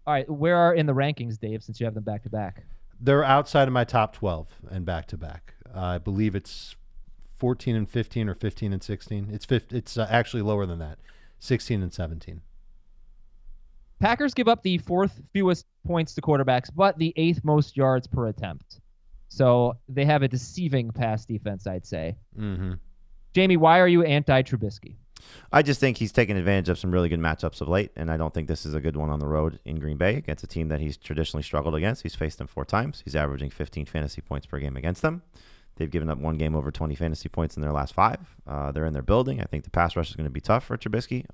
All right, where are in the rankings, Dave, since you have them back-to-back? They're outside of my top 12 and back-to-back. I believe it's 14 and 15 or 15 and 16. It's actually lower than that, 16 and 17. Packers give up the 4th fewest points to quarterbacks, but the 8th most yards per attempt. So they have a deceiving pass defense, I'd say. Mm-hmm. Jamie, why are you anti-Trubisky? I just think he's taken advantage of some really good matchups of late, and I don't think this is a good one on the road in Green Bay against a team that he's traditionally struggled against. He's faced them 4 times. He's averaging 15 fantasy points per game against them. They've given up one game over 20 fantasy points in their last 5. They're in their building. I think the pass rush is going to be tough for Trubisky.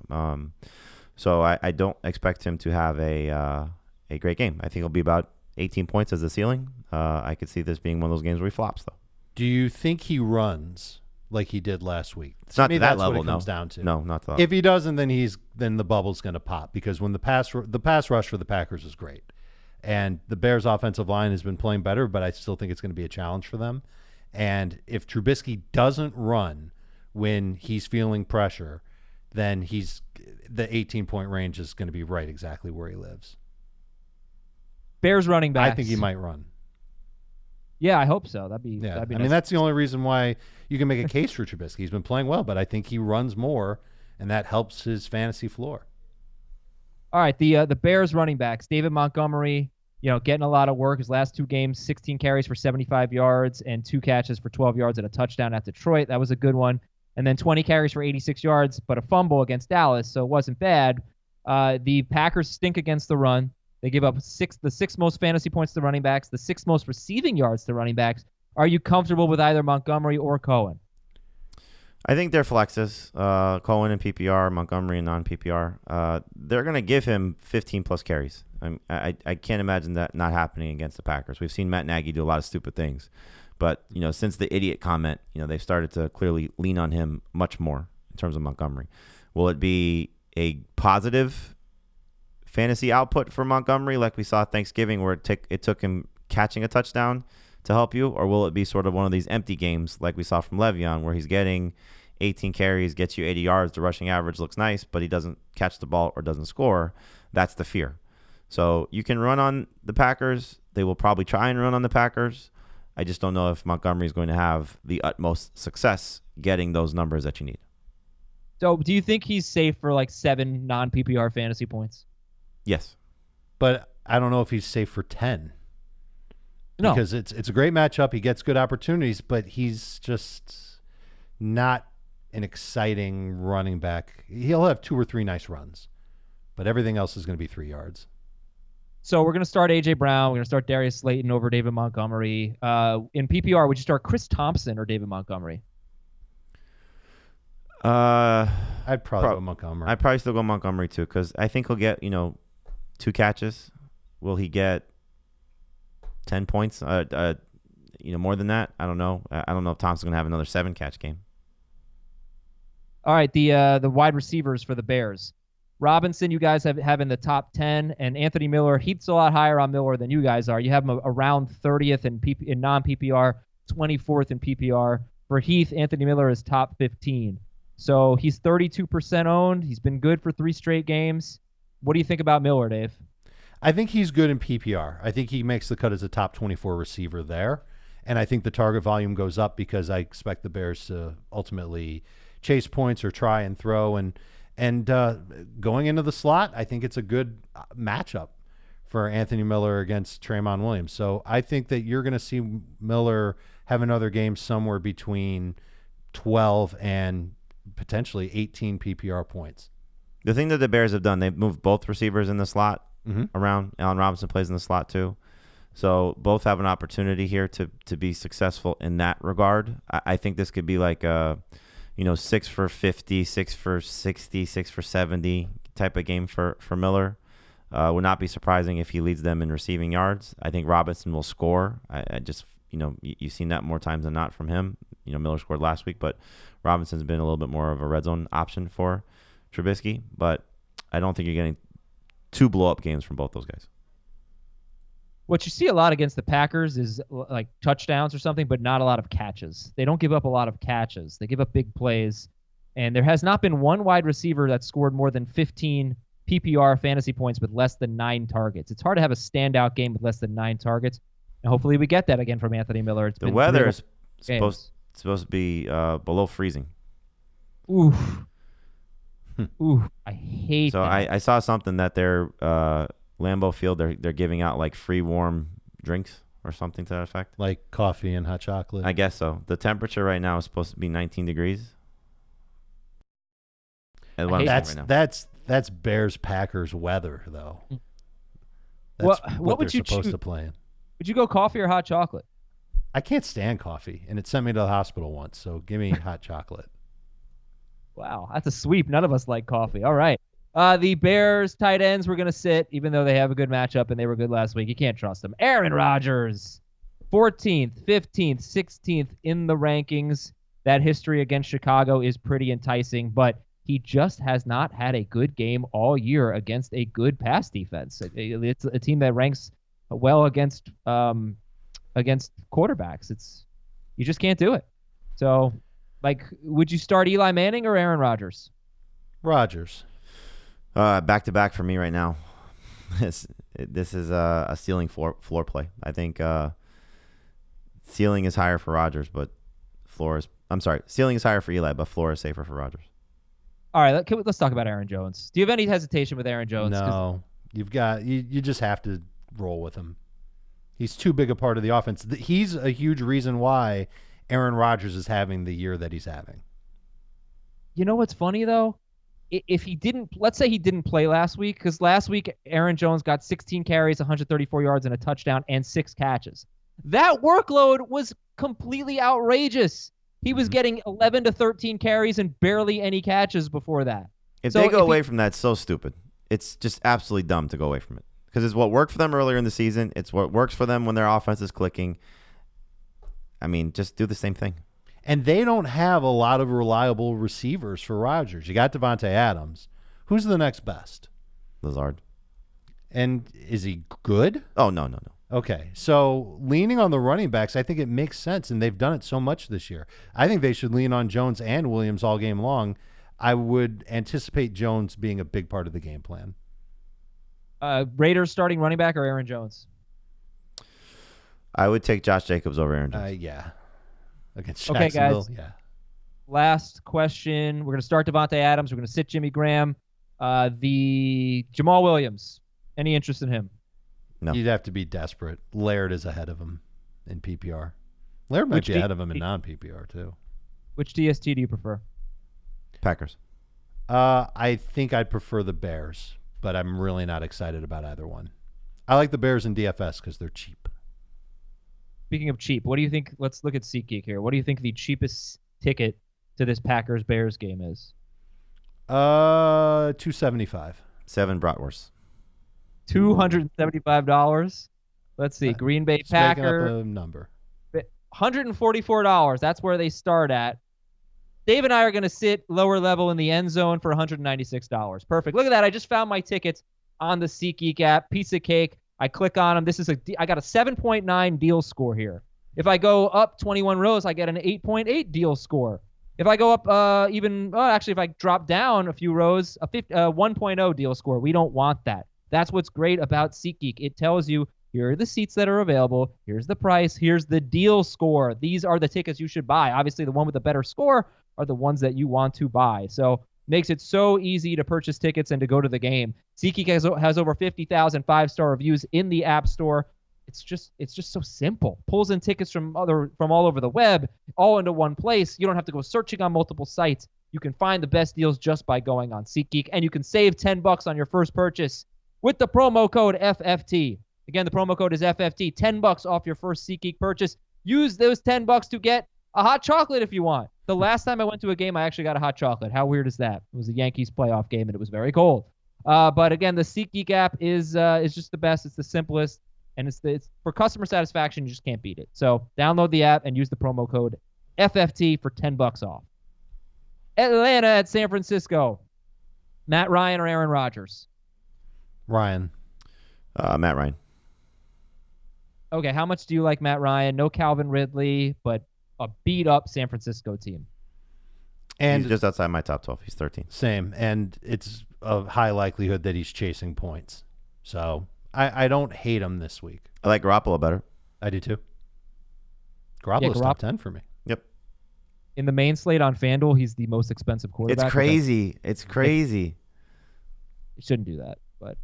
So I don't expect him to have a great game. I think it'll be about 18 points as the ceiling. I could see this being one of those games where he flops, though. Do you think he runs like he did last week? It's not to that that's level, what it comes down to. No, not to that. If he doesn't, then the bubble's going to pop, because when the pass rush for the Packers is great, and the Bears' offensive line has been playing better, but I still think it's going to be a challenge for them. And if Trubisky doesn't run when he's feeling pressure, then the 18-point range is going to be right exactly where he lives. Bears running backs. I think he might run. Yeah, I hope so. That'd be I nice. mean, that's the only reason why you can make a case for Trubisky. He's been playing well, but I think he runs more, and that helps his fantasy floor. All right, the Bears running backs. David Montgomery, getting a lot of work. His last 2 games, 16 carries for 75 yards and 2 catches for 12 yards and a touchdown at Detroit. That was a good one. And then 20 carries for 86 yards, but a fumble against Dallas, so it wasn't bad. The Packers stink against the run. They give up the 6th most fantasy points to running backs, the 6th most receiving yards to running backs. Are you comfortable with either Montgomery or Cohen? I think they're flexes. Cohen in PPR, Montgomery in non-PPR. They're going to give him 15-plus carries. I can't imagine that not happening against the Packers. We've seen Matt Nagy do a lot of stupid things. But, since the idiot comment, they've started to clearly lean on him much more in terms of Montgomery. Will it be a positive fantasy output for Montgomery like we saw at Thanksgiving, where it took him catching a touchdown to help you? Or will it be sort of one of these empty games like we saw from Le'Veon, where he's getting 18 carries, gets you 80 yards, the rushing average looks nice, but he doesn't catch the ball or doesn't score? That's the fear. So you can run on the Packers. They will probably try and run on the Packers. I just don't know if Montgomery is going to have the utmost success getting those numbers that you need. So do you think he's safe for like 7 non-PPR fantasy points? Yes. But I don't know if he's safe for 10. No. Because it's a great matchup. He gets good opportunities, but he's just not an exciting running back. He'll have 2 or 3 nice runs, but everything else is going to be 3 yards. So we're going to start A.J. Brown. We're going to start Darius Slayton over David Montgomery. In PPR, would you start Chris Thompson or David Montgomery? I'd probably go Montgomery. I'd probably still go Montgomery too, because I think he'll get 2 catches. Will he get 10 points? More than that? I don't know. I don't know if Thompson's going to have another 7-catch game. All right, the wide receivers for the Bears. Robinson, you guys have in the top 10, and Anthony Miller, he's a lot higher on Miller than you guys are. You have him around 30th in non-PPR, 24th in PPR. For Heath, Anthony Miller is top 15. So he's 32% owned. He's been good for 3 straight games. What do you think about Miller, Dave? I think he's good in PPR. I think he makes the cut as a top 24 receiver there. And I think the target volume goes up because I expect the Bears to ultimately chase points or try and throw. And going into the slot, I think it's a good matchup for Anthony Miller against Traymon Williams. So I think that you're going to see Miller have another game somewhere between 12 and potentially 18 PPR points. The thing that the Bears have done, they've moved both receivers in the slot around. Allen Robinson plays in the slot too. So both have an opportunity here to be successful in that regard. I think this could be like a 6 for 50, 6 for 60, 6 for 70 type of game for Miller. Would not be surprising if he leads them in receiving yards. I think Robinson will score. I just, you've seen that more times than not from him. Miller scored last week, but Robinson's been a little bit more of a red zone option for Trubisky. But I don't think you're getting 2 blow-up games from both those guys. What you see a lot against the Packers is like touchdowns or something, but not a lot of catches. They don't give up a lot of catches. They give up big plays. And there has not been one wide receiver that scored more than 15 PPR fantasy points with less than 9 targets. It's hard to have a standout game with less than 9 targets. And hopefully we get that again from Anthony Miller. The weather is supposed to be below freezing. Oof. Ooh, I hate so that. I saw something that they're Lambeau Field, they're giving out like free warm drinks or something to that effect. Like coffee and hot chocolate? I guess so. The temperature right now is supposed to be 19 degrees. That's Bears-Packers weather, though. That's what would they're supposed to play in. Would you go coffee or hot chocolate? I can't stand coffee, and it sent me to the hospital once, so give me hot chocolate. Wow, that's a sweep. None of us like coffee. All right. The Bears tight ends were going to sit, even though they have a good matchup and they were good last week. You can't trust them. Aaron Rodgers, 14th, 15th, 16th in the rankings. That history against Chicago is pretty enticing, but he just has not had a good game all year against a good pass defense. It's a team that ranks well against quarterbacks. You just can't do it. So, would you start Eli Manning or Aaron Rodgers? Rodgers. Back-to-back for me right now. This is a ceiling floor play. I think ceiling is higher for Rodgers, but ceiling is higher for Eli, but floor is safer for Rodgers. All right, let's talk about Aaron Jones. Do you have any hesitation with Aaron Jones? No, you just have to roll with him. He's too big a part of the offense. He's a huge reason why Aaron Rodgers is having the year that he's having. You know what's funny though? If let's say he didn't play last week, because last week Aaron Jones got 16 carries, 134 yards, and a touchdown, and 6 catches. That workload was completely outrageous. He was getting 11 to 13 carries and barely any catches before that. If they go away from that, it's so stupid. It's just absolutely dumb to go away from it. Because it's what worked for them earlier in the season. It's what works for them when their offense is clicking. I mean, just do the same thing. And they don't have a lot of reliable receivers for Rodgers. You got Devontae Adams. Who's the next best? Lazard. And is he good? Oh, no. Okay, so leaning on the running backs, I think it makes sense, and they've done it so much this year. I think they should lean on Jones and Williams all game long. I would anticipate Jones being a big part of the game plan. Raiders starting running back or Aaron Jones? I would take Josh Jacobs over Aaron Jones. Yeah. Against Jacksonville. Okay, guys. Yeah. Last question. We're going to start Devontae Adams. We're going to sit Jimmy Graham. The Jamal Williams. Any interest in him? No. You'd have to be desperate. Laird is ahead of him in PPR. Laird might be ahead of him in non-PPR, too. Which DST do you prefer? Packers. I think I'd prefer the Bears, but I'm really not excited about either one. I like the Bears in DFS because they're cheap. Speaking of cheap, what do you think? Let's look at SeatGeek here. What do you think the cheapest ticket to this Packers-Bears game is? $275. 7 bratwursts. $275. Let's see. Green Bay Packers. Making up a number. $144. That's where they start at. Dave and I are going to sit lower level in the end zone for $196. Perfect. Look at that. I just found my tickets on the SeatGeek app. Piece of cake. I click on them. I got a 7.9 deal score here. If I go up 21 rows, I get an 8.8 deal score. If I go up if I drop down a few rows, a 1.0 deal score. We don't want that. That's what's great about SeatGeek. It tells you, here are the seats that are available. Here's the price. Here's the deal score. These are the tickets you should buy. Obviously, the one with the better score are the ones that you want to buy. So makes it so easy to purchase tickets and to go to the game. SeatGeek has over 50,000 5-star reviews in the App Store. It's just so simple. Pulls in tickets from all over the web, all into one place. You don't have to go searching on multiple sites. You can find the best deals just by going on SeatGeek, and you can save $10 on your first purchase with the promo code FFT. Again, the promo code is FFT. $10 off your first SeatGeek purchase. Use those $10 to get a hot chocolate if you want. The last time I went to a game, I actually got a hot chocolate. How weird is that? It was a Yankees playoff game, and it was very cold. But again, the SeatGeek app is just the best. It's the simplest, and it's for customer satisfaction. You just can't beat it. So download the app and use the promo code FFT for $10 off. Atlanta at San Francisco. Matt Ryan or Aaron Rodgers? Ryan. Matt Ryan. Okay, how much do you like Matt Ryan? No Calvin Ridley, but a beat-up San Francisco team. And he's just outside my top 12. He's 13. Same, and it's a high likelihood that he's chasing points. So I don't hate him this week. I like Garoppolo better. I do too. Garoppolo's top 10 for me. Yep. In the main slate on FanDuel, he's the most expensive quarterback. It's crazy. It's crazy. He shouldn't do that, but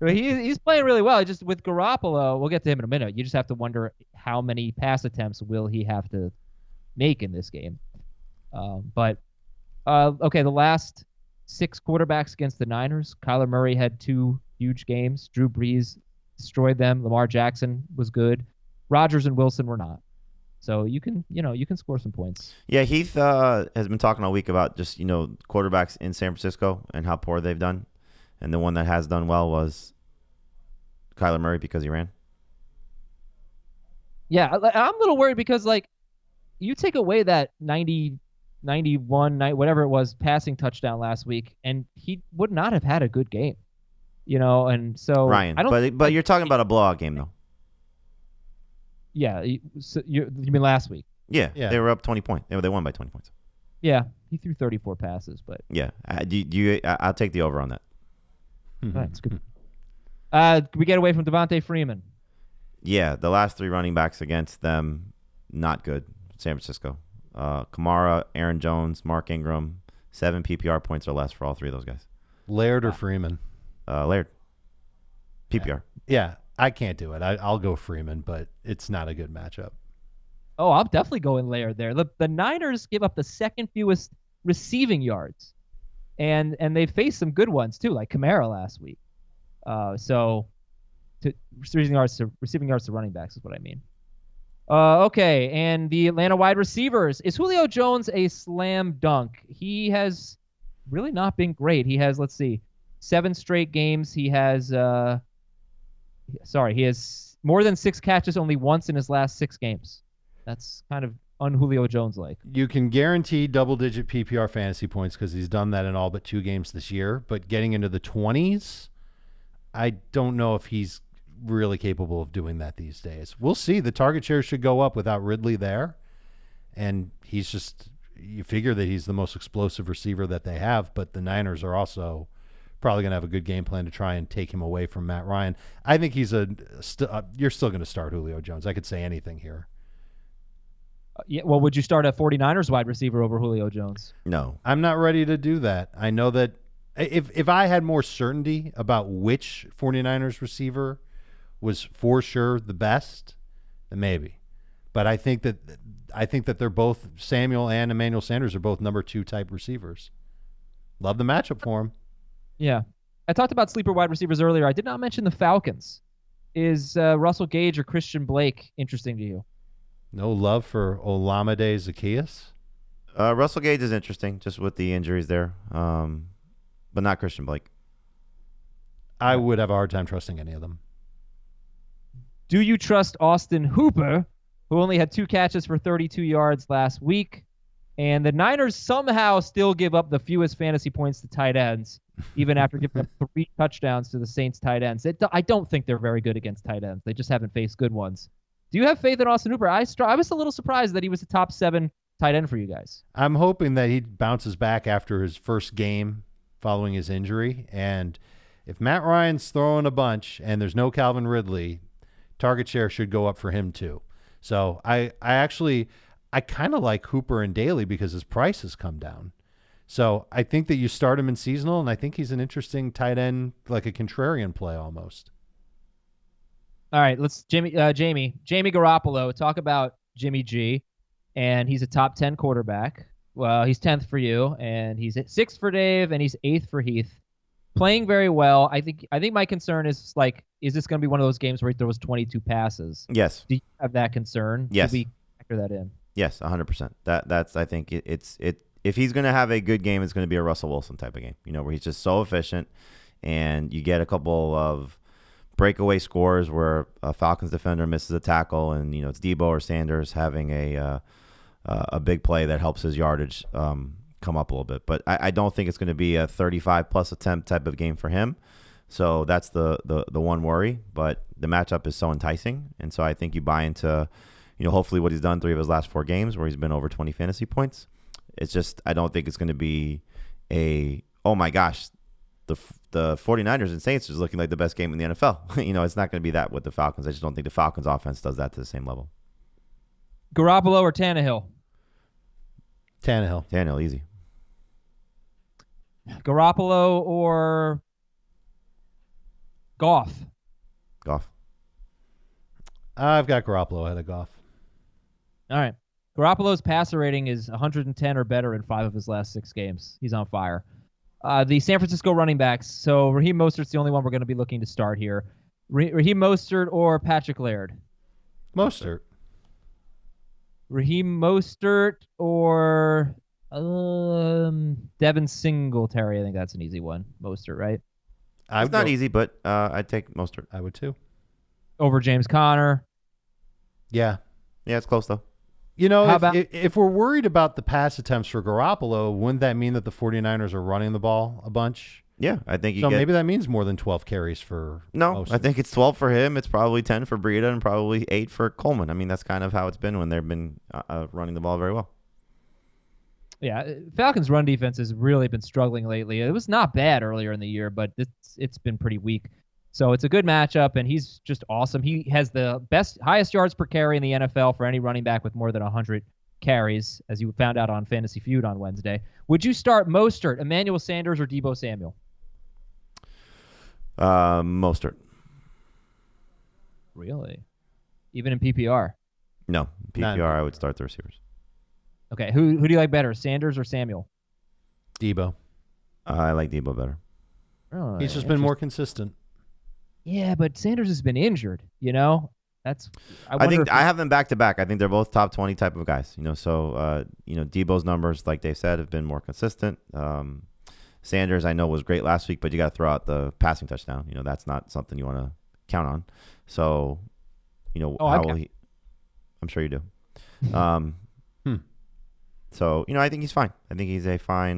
he's playing really well. Just with Garoppolo, we'll get to him in a minute. You just have to wonder how many pass attempts will he have to make in this game. Okay, the last 6 quarterbacks against the Niners, Kyler Murray had 2 huge games. Drew Brees destroyed them. Lamar Jackson was good. Rodgers and Wilson were not. So you can score some points. Yeah, Heath has been talking all week about just, quarterbacks in San Francisco and how poor they've done. And the one that has done well was Kyler Murray because he ran. Yeah, I'm a little worried because, you take away that 91, whatever it was, passing touchdown last week, and he would not have had a good game. And so Ryan, but you're talking about a blowout game, though. Yeah, you mean last week? Yeah, they were up 20 points. They won by 20 points. Yeah, he threw 34 passes, but yeah, I'll take the over on that. That's good. We get away from Devontae Freeman. Yeah, the last 3 running backs against them, not good. San Francisco, Kamara, Aaron Jones, Mark Ingram, 7 PPR points or less for all 3 of those guys. Laird or Freeman? Laird. PPR. Yeah. I can't do it. I'll go Freeman, but it's not a good matchup. Oh, I'm definitely going Laird there. The Niners give up the second fewest receiving yards, and they faced some good ones too, like Kamara last week. Receiving yards to running backs is what I mean. Okay, and the Atlanta wide receivers. Is Julio Jones a slam dunk? He has really not been great. He has 7 straight games. He has he has more than 6 catches only once in his last 6 games. That's kind of un-Julio Jones-like. You can guarantee double-digit PPR fantasy points because he's done that in all but 2 games this year. But getting into the 20s, I don't know if he's really capable of doing that these days. We'll see. The target share should go up without Ridley there. And you figure that he's the most explosive receiver that they have, but the Niners are also probably going to have a good game plan to try and take him away from Matt Ryan. I think he's you're still going to start Julio Jones. I could say anything here. Yeah, well, would you start a 49ers wide receiver over Julio Jones? No. I'm not ready to do that. I know that if I had more certainty about which 49ers receiver was for sure the best, then maybe. But I think that they're both, Samuel and Emmanuel Sanders are both number 2 type receivers. Love the matchup for him. Yeah. I talked about sleeper wide receivers earlier. I did not mention the Falcons. Is Russell Gage or Christian Blake interesting to you? No love for Olamide Zaccheaus? Russell Gage is interesting, just with the injuries there, but not Christian Blake. I would have a hard time trusting any of them. Do you trust Austin Hooper, who only had 2 catches for 32 yards last week? And the Niners somehow still give up the fewest fantasy points to tight ends, even after giving up 3 touchdowns to the Saints tight ends. I don't think they're very good against tight ends. They just haven't faced good ones. Do you have faith in Austin Hooper? I was a little surprised that he was a top 7 tight end for you guys. I'm hoping that he bounces back after his first game following his injury. And if Matt Ryan's throwing a bunch and there's no Calvin Ridley, target share should go up for him too. So I kind of like Hooper and Daly because his price has come down. So I think that you start him in seasonal, and I think he's an interesting tight end, like a contrarian play almost. All right, let's Jamie Garoppolo, talk about Jimmy G, and he's a top 10 quarterback. Well, he's 10th for you, and he's 6th for Dave, and he's 8th for Heath. Playing very well. I think my concern is is this going to be one of those games where he throws 22 passes? Yes. Do you have that concern? Yes. Do we factor that in? Yes, 100%. That's I think it's if he's going to have a good game, it's going to be a Russell Wilson type of game. Where he's just so efficient, and you get a couple of breakaway scores where a Falcons defender misses a tackle, and it's Debo or Sanders having a big play that helps his yardage come up a little bit. But I don't think it's going to be a 35-plus attempt type of game for him. So that's the one worry. But the matchup is so enticing, and so I think you buy into hopefully what he's done 3 of his last 4 games where he's been over 20 fantasy points. It's just I don't think it's going to be oh my gosh, the 49ers and Saints is looking like the best game in the NFL. It's not going to be that with the Falcons. I just don't think the Falcons offense does that to the same level. Garoppolo or Tannehill? Tannehill, easy. Garoppolo or Goff? Goff. I've got Garoppolo ahead of Goff. All right. Garoppolo's passer rating is 110 or better in 5 of his last 6 games. He's on fire. The San Francisco running backs. So Raheem Mostert's the only one we're going to be looking to start here. Raheem Mostert or Patrick Laird? Mostert. Raheem Mostert or Devin Singletary. I think that's an easy one. Mostert, right? It's not easy, but I'd take Mostert. I would too. Over James Conner. Yeah. Yeah, it's close though. If we're worried about the pass attempts for Garoppolo, wouldn't that mean that the 49ers are running the ball a bunch? Yeah, I think maybe that means more than 12 carries for I think it's 12 for him. It's probably 10 for Breida and probably 8 for Coleman. I mean, that's kind of how it's been when they've been running the ball very well. Yeah, Falcons' run defense has really been struggling lately. It was not bad earlier in the year, but it's been pretty weak. So it's a good matchup, and he's just awesome. He has the highest yards per carry in the NFL for any running back with more than 100 carries, as you found out on Fantasy Feud on Wednesday. Would you start Mostert, Emmanuel Sanders, or Deebo Samuel? Mostert. Really? Even in PPR? No, PPR. I would start the receivers. Okay, who do you like better, Sanders or Samuel? Deebo. I like Deebo better. Oh, he's just been more consistent. Yeah, but Sanders has been injured. I think I have them back to back. I think they're both top 20 type of guys. So Deebo's numbers, like Dave said, have been more consistent. Sanders, I know, was great last week, but you got to throw out the passing touchdown. That's not something you want to count on. So, how will he? I'm sure you do. So, I think he's fine. I think he's a fine.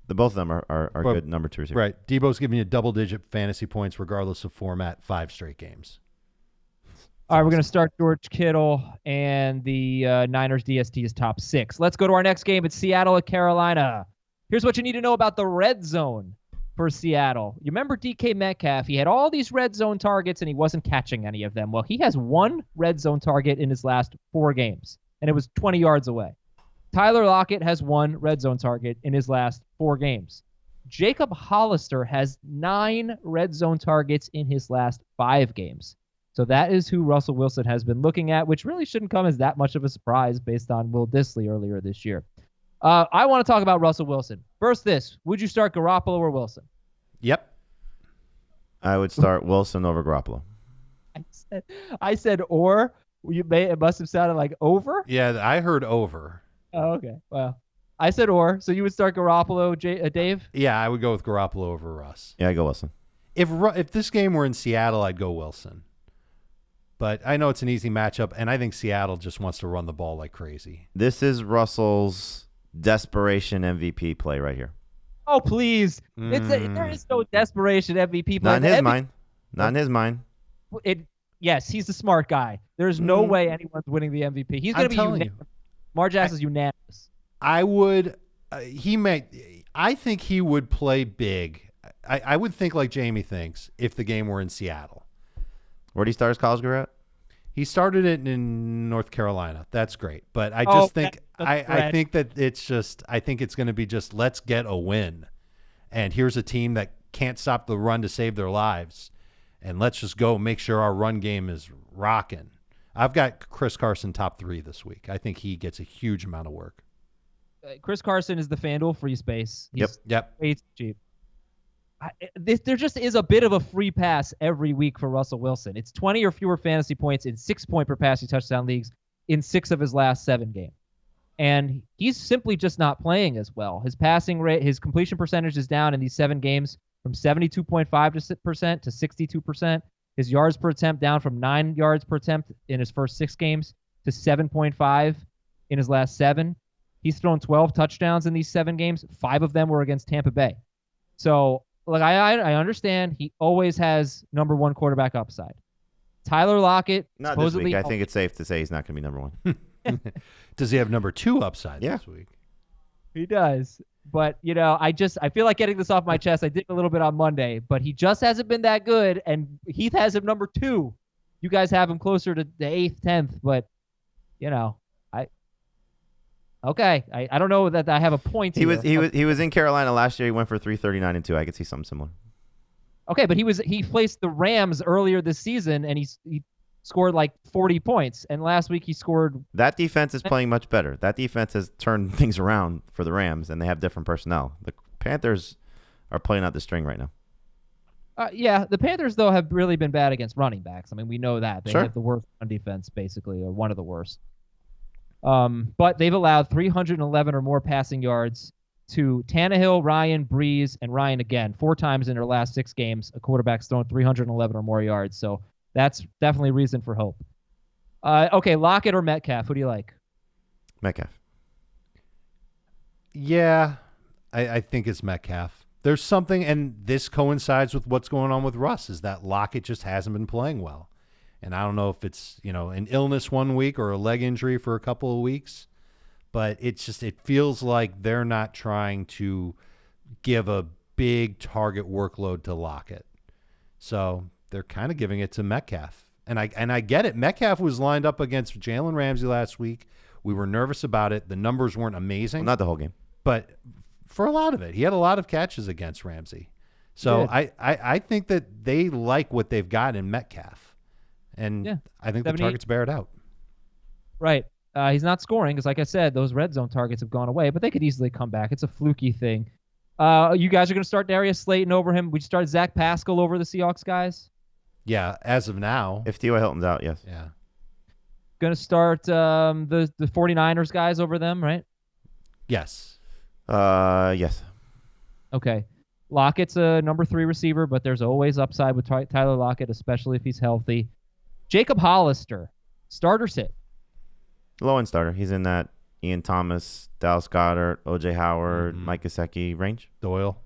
The both of them are good number 2 receivers. Right. Deebo's giving you double-digit fantasy points regardless of format, 5 straight games. All right, we're going to start George Kittle, and the Niners DST is top 6. Let's go to our next game. It's Seattle at Carolina. Here's what you need to know about the red zone for Seattle. You remember DK Metcalf? He had all these red zone targets, and he wasn't catching any of them. Well, he has 1 red zone target in his last 4 games, and it was 20 yards away. Tyler Lockett has 1 red zone target in his last 4 games. Jacob Hollister has 9 red zone targets in his last 5 games. So that is who Russell Wilson has been looking at, which really shouldn't come as that much of a surprise based on Will Dissly earlier this year. I want to talk about Russell Wilson. First would you start Garoppolo or Wilson? Yep. I would start Wilson over Garoppolo. I said or. It must have sounded like over? Yeah, I heard over. Oh, okay. Well, I said or. So you would start Garoppolo, Dave? Yeah, I would go with Garoppolo over Russ. Yeah, I go Wilson. If this game were in Seattle, I'd go Wilson. But I know it's an easy matchup, and I think Seattle just wants to run the ball like crazy. This is Russell's desperation MVP play right here. Oh, please. There is no desperation MVP play. Not in his mind. Not in his mind. Yes, he's the smart guy. There's no way anyone's winning the MVP. He's going to be unanimous. Lamar Jackson is unanimous. I think he would play big. I would think like Jamie thinks if the game were in Seattle. Where did he start his college career at? He started it in North Carolina. That's great. But I just think I think that I think it's going to be just let's get a win. And here's a team that can't stop the run to save their lives. And let's just go make sure our run game is rocking. I've got Chris Carson top 3 this week. I think he gets a huge amount of work. Chris Carson is the FanDuel free space. Yep. It's cheap. There just is a bit of a free pass every week for Russell Wilson. It's 20 or fewer fantasy points in 6-point per passing touchdown leagues in 6 of his last 7 games. And he's simply just not playing as well. His passing rate, his completion percentage is down in these 7 games from 72.5% to 62%. His yards per attempt down from 9 yards per attempt in his first 6 games to 7.5 in his last 7. He's thrown 12 touchdowns in these 7 games. 5 of them were against Tampa Bay. So, I understand he always has number 1 quarterback upside. Tyler Lockett. Not this week. I think it's safe to say he's not going to be number one. Does he have number 2 upside this week? He does. But, I feel like getting this off my chest. I did a little bit on Monday, but he just hasn't been that good, and Heath has him number 2. You guys have him closer to the 8th, 10th, but, I don't know that I have a point He here. was in Carolina last year. He went for 339 and 2. I could see something similar. Okay, but he faced the Rams earlier this season, and he scored like 40 points. And last week he scored. That defense is playing much better. That defense has turned things around for the Rams, and they have different personnel. The Panthers are playing out the string right now. Yeah, the Panthers, though, have really been bad against running backs. I mean, we know that. They Sure. have the worst run defense, basically, or one of the worst. But they've allowed 311 or more passing yards to Tannehill, Ryan, Breeze, and Ryan again. 4 times in their last 6 games, a quarterback's thrown 311 or more yards. So that's definitely reason for hope. Okay, Lockett or Metcalf? Who do you like? Metcalf. Yeah, I think it's Metcalf. There's something, and this coincides with what's going on with Russ, is that Lockett just hasn't been playing well. And I don't know if it's, an illness one week or a leg injury for a couple of weeks. But it feels like they're not trying to give a big target workload to Lockett. So they're kind of giving it to Metcalf. And I get it. Metcalf was lined up against Jalen Ramsey last week. We were nervous about it. The numbers weren't amazing. Well, not the whole game. But for a lot of it, he had a lot of catches against Ramsey. So I think that they like what they've got in Metcalf. And I think the targets bear it out. Right. He's not scoring because, like I said, those red zone targets have gone away, but they could easily come back. It's a fluky thing. You guys are going to start Darius Slayton over him. Would you start Zach Pascal over the Seahawks guys? Yeah, as of now. If T.Y. Hilton's out, yes. Yeah. Going to start the 49ers guys over them, right? Yes. Yes. Okay. Lockett's a number 3 receiver, but there's always upside with Tyler Lockett, especially if he's healthy. Jacob Hollister, starter sit. Low-end starter. He's in that Ian Thomas, Dallas Goedert, O.J. Howard, Mike Gesicki range. Doyle.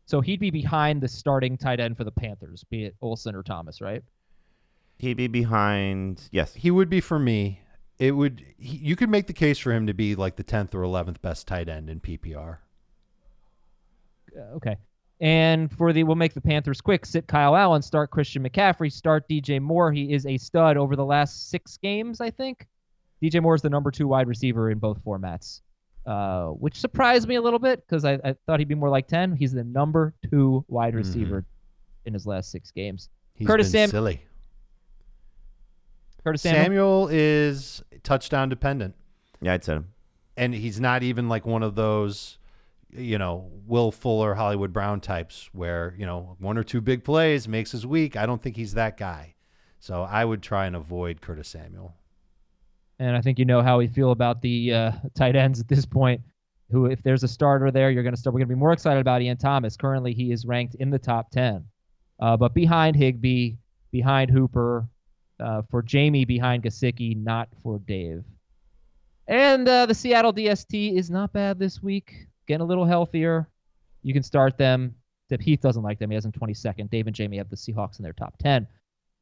So he'd be behind the starting tight end for the Panthers, be it Olsen or Thomas, right? He'd be behind, yes. He would be for me. You could make the case for him to be like the 10th or 11th best tight end in PPR. Okay. And we'll make the Panthers quick. Sit Kyle Allen, start Christian McCaffrey, start DJ Moore. He is a stud over the last 6 games, I think. DJ Moore is the number 2 wide receiver in both formats, which surprised me a little bit because I thought he'd be more like 10. He's the number 2 wide receiver in his last 6 games. He's been silly. Curtis Samuel? Samuel is touchdown dependent. Yeah, I'd set him. And he's not even like one of those, Will Fuller, Hollywood Brown types where, 1 or 2 big plays makes his week. I don't think he's that guy. So I would try and avoid Curtis Samuel. And I think you know how we feel about the tight ends at this point, who, if there's a starter there, we're going to be more excited about Ian Thomas. Currently, he is ranked in the top 10. But behind Higbee, behind Hooper, for Jamie, behind Gesicki, not for Dave. And the Seattle DST is not bad this week. Getting a little healthier. You can start them. Heath doesn't like them. He has them 22nd. Dave and Jamie have the Seahawks in their top 10.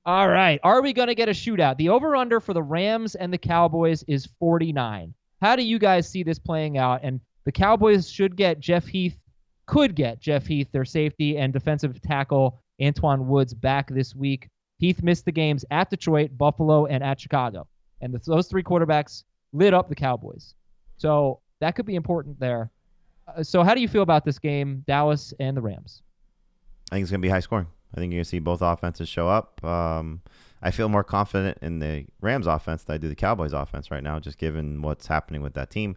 All right. Are we going to get a shootout? The over-under for the Rams and the Cowboys is 49. How do you guys see this playing out? And the Cowboys could get Jeff Heath, their safety and defensive tackle, Antoine Woods, back this week. Heath missed the games at Detroit, Buffalo, and at Chicago. And those 3 quarterbacks lit up the Cowboys. So that could be important there. So how do you feel about this game, Dallas and the Rams? I think it's going to be high scoring. I think you're going to see both offenses show up. I feel more confident in the Rams offense than I do the Cowboys offense right now, just given what's happening with that team.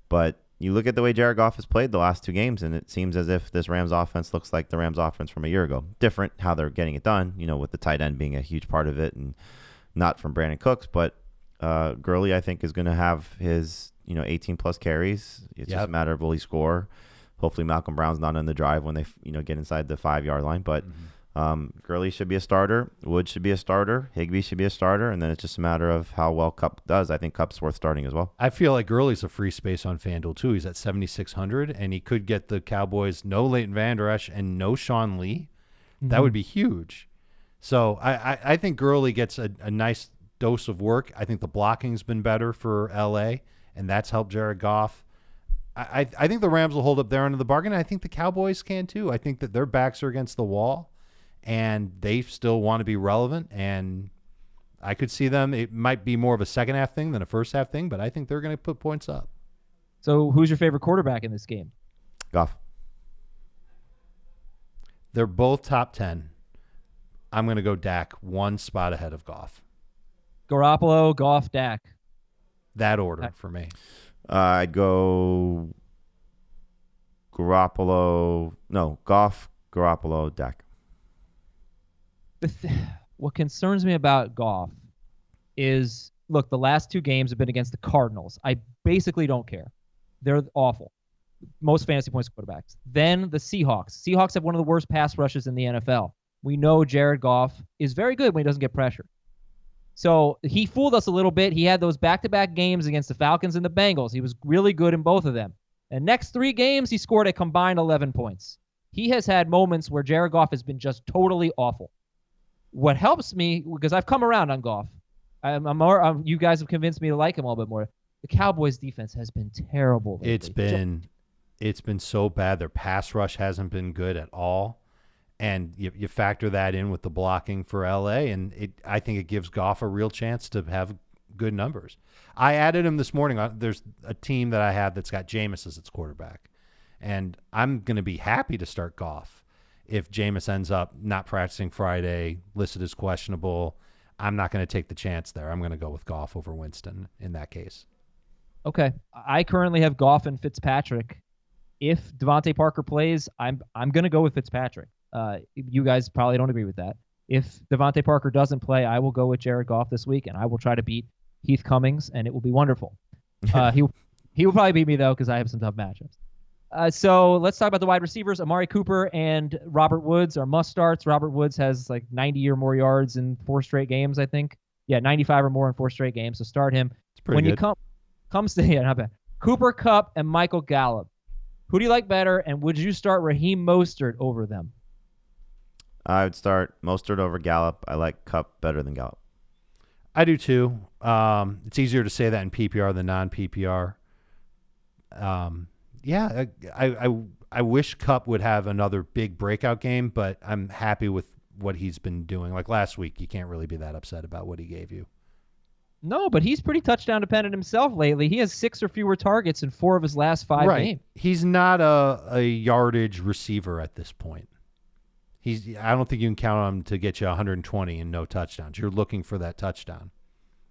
But you look at the way Jared Goff has played the last 2 games, and it seems as if this Rams offense looks like the Rams offense from a year ago. Different how they're getting it done, with the tight end being a huge part of it and not from Brandon Cooks. But Gurley, I think, is going to have his 18-plus carries. It's just a matter of will he score. Hopefully Malcolm Brown's not on the drive when they get inside the 5-yard line. But Gurley should be a starter. Woods should be a starter. Higbee should be a starter. And then it's just a matter of how well Kupp does. I think Kupp's worth starting as well. I feel like Gurley's a free space on FanDuel, too. He's at 7,600, and he could get the Cowboys no Leighton Vander Esch and no Sean Lee. That would be huge. So I think Gurley gets a nice dose of work. I think the blocking's been better for LA, and that's helped Jared Goff. I think the Rams will hold up their end of the bargain. I think the Cowboys can too. I think that their backs are against the wall, and they still want to be relevant. And I could see them. It might be more of a second half thing than a first half thing, but I think they're going to put points up. So who's your favorite quarterback in this game? Goff. They're both top 10. I'm going to go Dak one spot ahead of Goff. Garoppolo, Goff, Dak. That order for me. I'd go Garoppolo. No, Goff, Garoppolo, Dak. What concerns me about Goff is, look, the last 2 games have been against the Cardinals. I basically don't care. They're awful. Most fantasy points quarterbacks. Then the Seahawks. Seahawks have one of the worst pass rushes in the NFL. We know Jared Goff is very good when he doesn't get pressure. So he fooled us a little bit. He had those back-to-back games against the Falcons and the Bengals. He was really good in both of them. And next 3 games, he scored a combined 11 points. He has had moments where Jared Goff has been just totally awful. What helps me, because I've come around on Goff, you guys have convinced me to like him a little bit more. The Cowboys' defense has been terrible lately. It's been so bad. Their pass rush hasn't been good at all. And you factor that in with the blocking for LA, and I think it gives Goff a real chance to have good numbers. I added him this morning. There's a team that I have that's got Jameis as its quarterback, and I'm going to be happy to start Goff if Jameis ends up not practicing Friday, listed as questionable. I'm not going to take the chance there. I'm going to go with Goff over Winston in that case. Okay. I currently have Goff and Fitzpatrick. If Devontae Parker plays, I'm going to go with Fitzpatrick. You guys probably don't agree with that. If Devontae Parker doesn't play, I will go with Jared Goff this week, and I will try to beat Heath Cummings, and it will be wonderful. He will probably beat me, though, because I have some tough matchups. So let's talk about the wide receivers. Amari Cooper and Robert Woods are must-starts. Robert Woods has like 90 or more yards in 4 straight games, I think. Yeah, 95 or more in 4 straight games, so start him. It's pretty good. You comes to not bad. Cooper Kupp and Michael Gallup. Who do you like better, and would you start Raheem Mostert over them? I would start Mostert over Gallup. I like Kupp better than Gallup. I do too. It's easier to say that in PPR than non-PPR. Yeah, I wish Kupp would have another big breakout game, but I'm happy with what he's been doing. Like last week, you can't really be that upset about what he gave you. No, but he's pretty touchdown dependent himself lately. He has 6 or fewer targets in 4 of his last 5 games. He's not a yardage receiver at this point. I don't think you can count on him to get you 120 and no touchdowns. You're looking for that touchdown.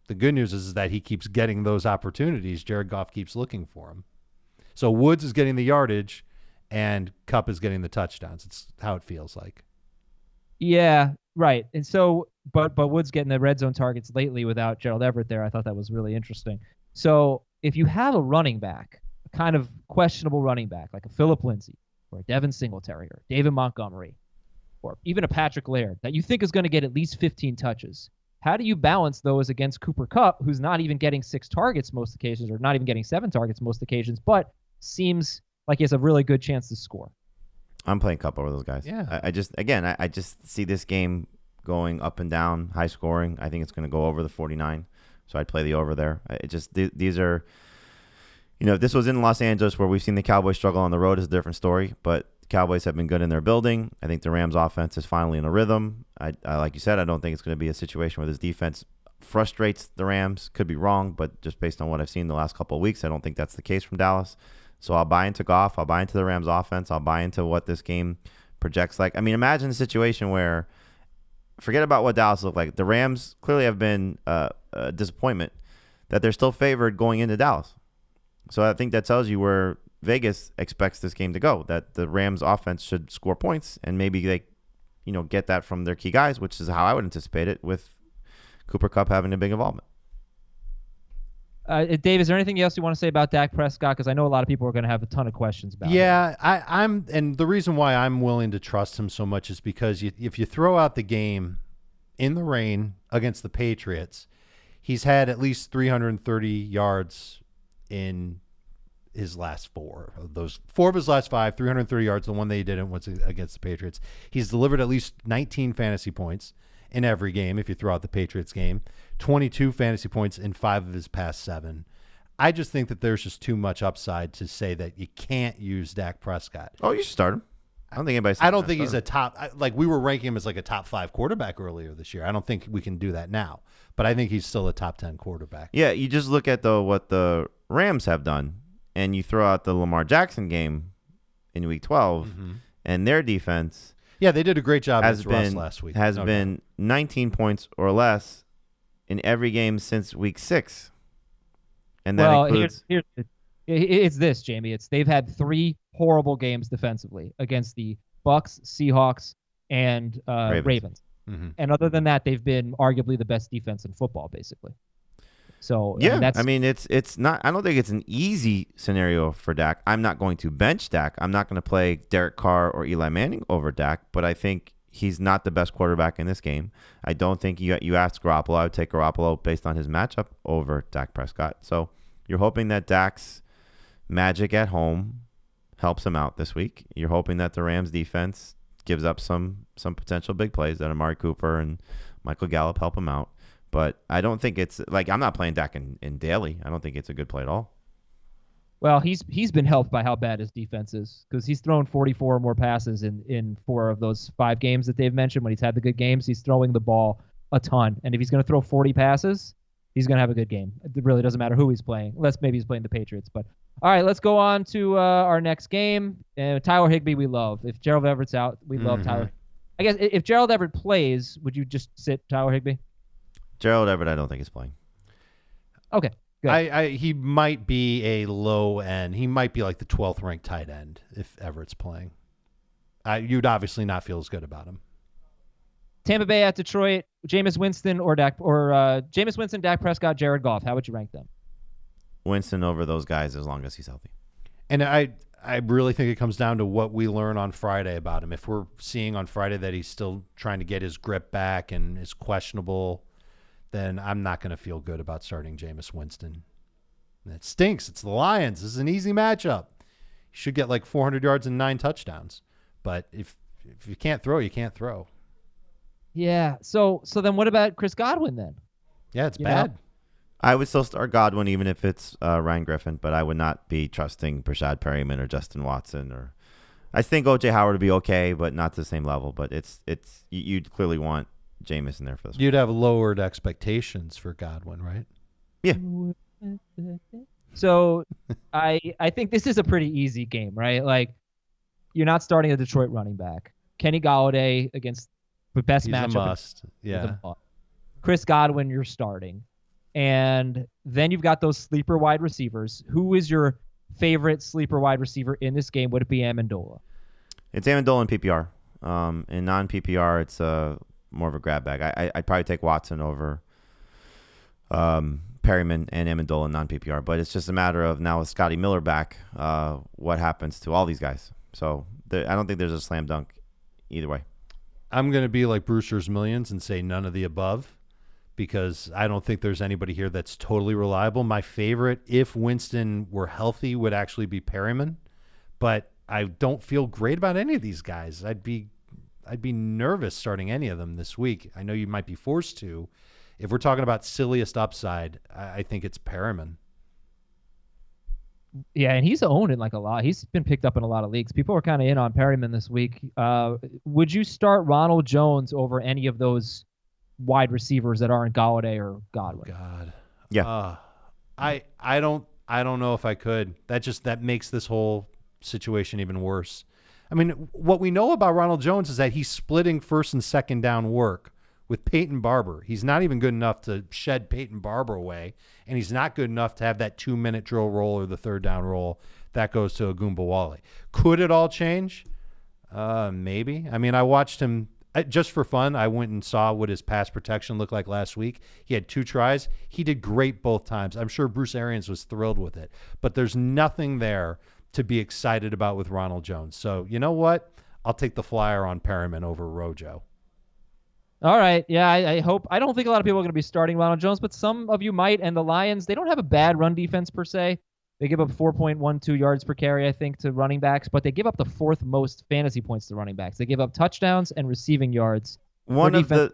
The good news is that he keeps getting those opportunities. Jared Goff keeps looking for him. So Woods is getting the yardage, and Kupp is getting the touchdowns. It's how it feels like. Yeah, right. And so, but Woods getting the red zone targets lately without Gerald Everett there. I thought that was really interesting. So if you have a running back, a kind of questionable running back, like a Phillip Lindsay or a Devin Singletary or David Montgomery, or even a Patrick Laird that you think is going to get at least 15 touches, how do you balance those against Cooper Kupp, who's not even getting 6 targets most occasions, or not even getting 7 targets most occasions, but seems like he has a really good chance to score? I'm playing Kupp over those guys. Yeah. I just see this game going up and down, high scoring. I think it's going to go over the 49, so I'd play the over there. These are, if this was in Los Angeles where we've seen the Cowboys struggle on the road, is a different story, but the Cowboys have been good in their building. I think the Rams offense is finally in a rhythm. I like you said, I don't think it's going to be a situation where this defense frustrates the Rams. Could be wrong, but just based on what I've seen the last couple of weeks, I don't think that's the case from Dallas. So I'll buy into Goff. I'll buy into the Rams offense. I'll buy into what this game projects like. I mean, imagine a situation where, forget about what Dallas looked like. The Rams clearly have been a disappointment that they're still favored going into Dallas. So I think that tells you where Vegas expects this game to go, that the Rams offense should score points, and maybe they, get that from their key guys, which is how I would anticipate it, with Cooper Kupp having a big involvement. Dave, is there anything else you want to say about Dak Prescott? Because I know a lot of people are going to have a ton of questions about it. Yeah, and the reason why I'm willing to trust him so much is because if you throw out the game in the rain against the Patriots, he's had at least 330 yards in his last 4. Those 4 of his last 5, 330 yards. The one that he didn't was against the Patriots. He's delivered at least 19 fantasy points, in every game if you throw out the Patriots game, 22 fantasy points in 5 of his past 7. I just think that there's just too much upside to say that you can't use Dak Prescott. Oh, you should start him. I don't think anybody's. I don't think he's a top. Like we were ranking him as like a top 5 quarterback earlier this year. I don't think we can do that now. But I think he's still a top 10 quarterback. Yeah, you just look at what the Rams have done, and you throw out the Lamar Jackson game in Week 12, and their defense. Yeah, they did a great job against Russ last week. Has been 19 points or less in every game since Week 6. And that includes. It's this, Jamie. They've had 3 horrible games defensively against the Bucs, Seahawks, and Ravens. And other than that, they've been arguably the best defense in football, basically. So yeah, it's not. I don't think it's an easy scenario for Dak. I'm not going to bench Dak. I'm not going to play Derek Carr or Eli Manning over Dak. But I think he's not the best quarterback in this game. I don't think you asked Garoppolo. I would take Garoppolo based on his matchup over Dak Prescott. So you're hoping that Dak's magic at home helps him out this week. You're hoping that the Rams defense gives up some potential big plays, that Amari Cooper and Michael Gallup help him out. But I don't think it's like I'm not playing Dak in daily. I don't think it's a good play at all. Well, he's been helped by how bad his defense is because he's thrown 44 or more passes in 4 of those 5 games that they've mentioned. When he's had the good games, he's throwing the ball a ton. And if he's going to throw 40 passes, he's going to have a good game. It really doesn't matter who he's playing, unless maybe he's playing the Patriots. But all right, let's go on to our next game. Tyler Higbee, we love. If Gerald Everett's out, we love Tyler. I guess if Gerald Everett plays, would you just sit Tyler Higbee? Gerald Everett, I don't think he's playing. Okay, good. He might be a low end. He might be like the 12th ranked tight end if Everett's playing. You'd obviously not feel as good about him. Tampa Bay at Detroit, Jameis Winston Jameis Winston, Dak Prescott, Jared Goff. How would you rank them? Winston over those guys as long as he's healthy. And I really think it comes down to what we learn on Friday about him. If we're seeing on Friday that he's still trying to get his grip back and is questionable, then I'm not going to feel good about starting Jameis Winston. It stinks. It's the Lions. This is an easy matchup. You should get like 400 yards and 9 touchdowns. But if you can't throw, you can't throw. Yeah. So then what about Chris Godwin then? Yeah, it's bad. I would still start Godwin even if it's Ryan Griffin, but I would not be trusting Brashad Perryman or Justin Watson. I think O.J. Howard would be okay, but not to the same level. But you'd clearly want Jameis in there for this. You'd have lowered expectations for Godwin, right? Yeah. So I think this is a pretty easy game, right? Like you're not starting a Detroit running back. Kenny Golladay against the best matchup. He's a must. Yeah. Chris Godwin, you're starting. And then you've got those sleeper wide receivers. Who is your favorite sleeper wide receiver in this game? Would it be Amendola? It's Amendola in PPR. In non-PPR, it's more of a grab bag. I'd probably take Watson over Perryman and Amendola in non-PPR. But it's just a matter of now with Scotty Miller back, what happens to all these guys. So I don't think there's a slam dunk either way. I'm going to be like Brewster's Millions and say none of the above, because I don't think there's anybody here that's totally reliable. My favorite, if Winston were healthy, would actually be Perryman, but I don't feel great about any of these guys. I'd be nervous starting any of them this week. I know you might be forced to. If we're talking about silliest upside, I think it's Perryman. Yeah, and he's owned in like a lot. He's been picked up in a lot of leagues. People are kind of in on Perryman this week. Would you start Ronald Jones over any of those wide receivers that aren't Golladay or Godwin? God. Yeah. I don't know if I could. That makes this whole situation even worse. I mean, what we know about Ronald Jones is that he's splitting first and second down work with Peyton Barber. He's not even good enough to shed Peyton Barber away, and he's not good enough to have that 2-minute drill roll or the third down roll that goes to Ogunbowale. Could it all change? Maybe. I mean, I watched him just for fun. I went and saw what his pass protection looked like last week. He had 2 tries. He did great both times. I'm sure Bruce Arians was thrilled with it, but there's nothing there to be excited about with Ronald Jones. So you know what? I'll take the flyer on Perryman over Rojo. All right. Yeah, I hope. I don't think a lot of people are going to be starting Ronald Jones, but some of you might. And the Lions, they don't have a bad run defense per se. They give up 4.12 yards per carry, I think, to running backs, but they give up the 4th most fantasy points to running backs. They give up touchdowns and receiving yards. One of the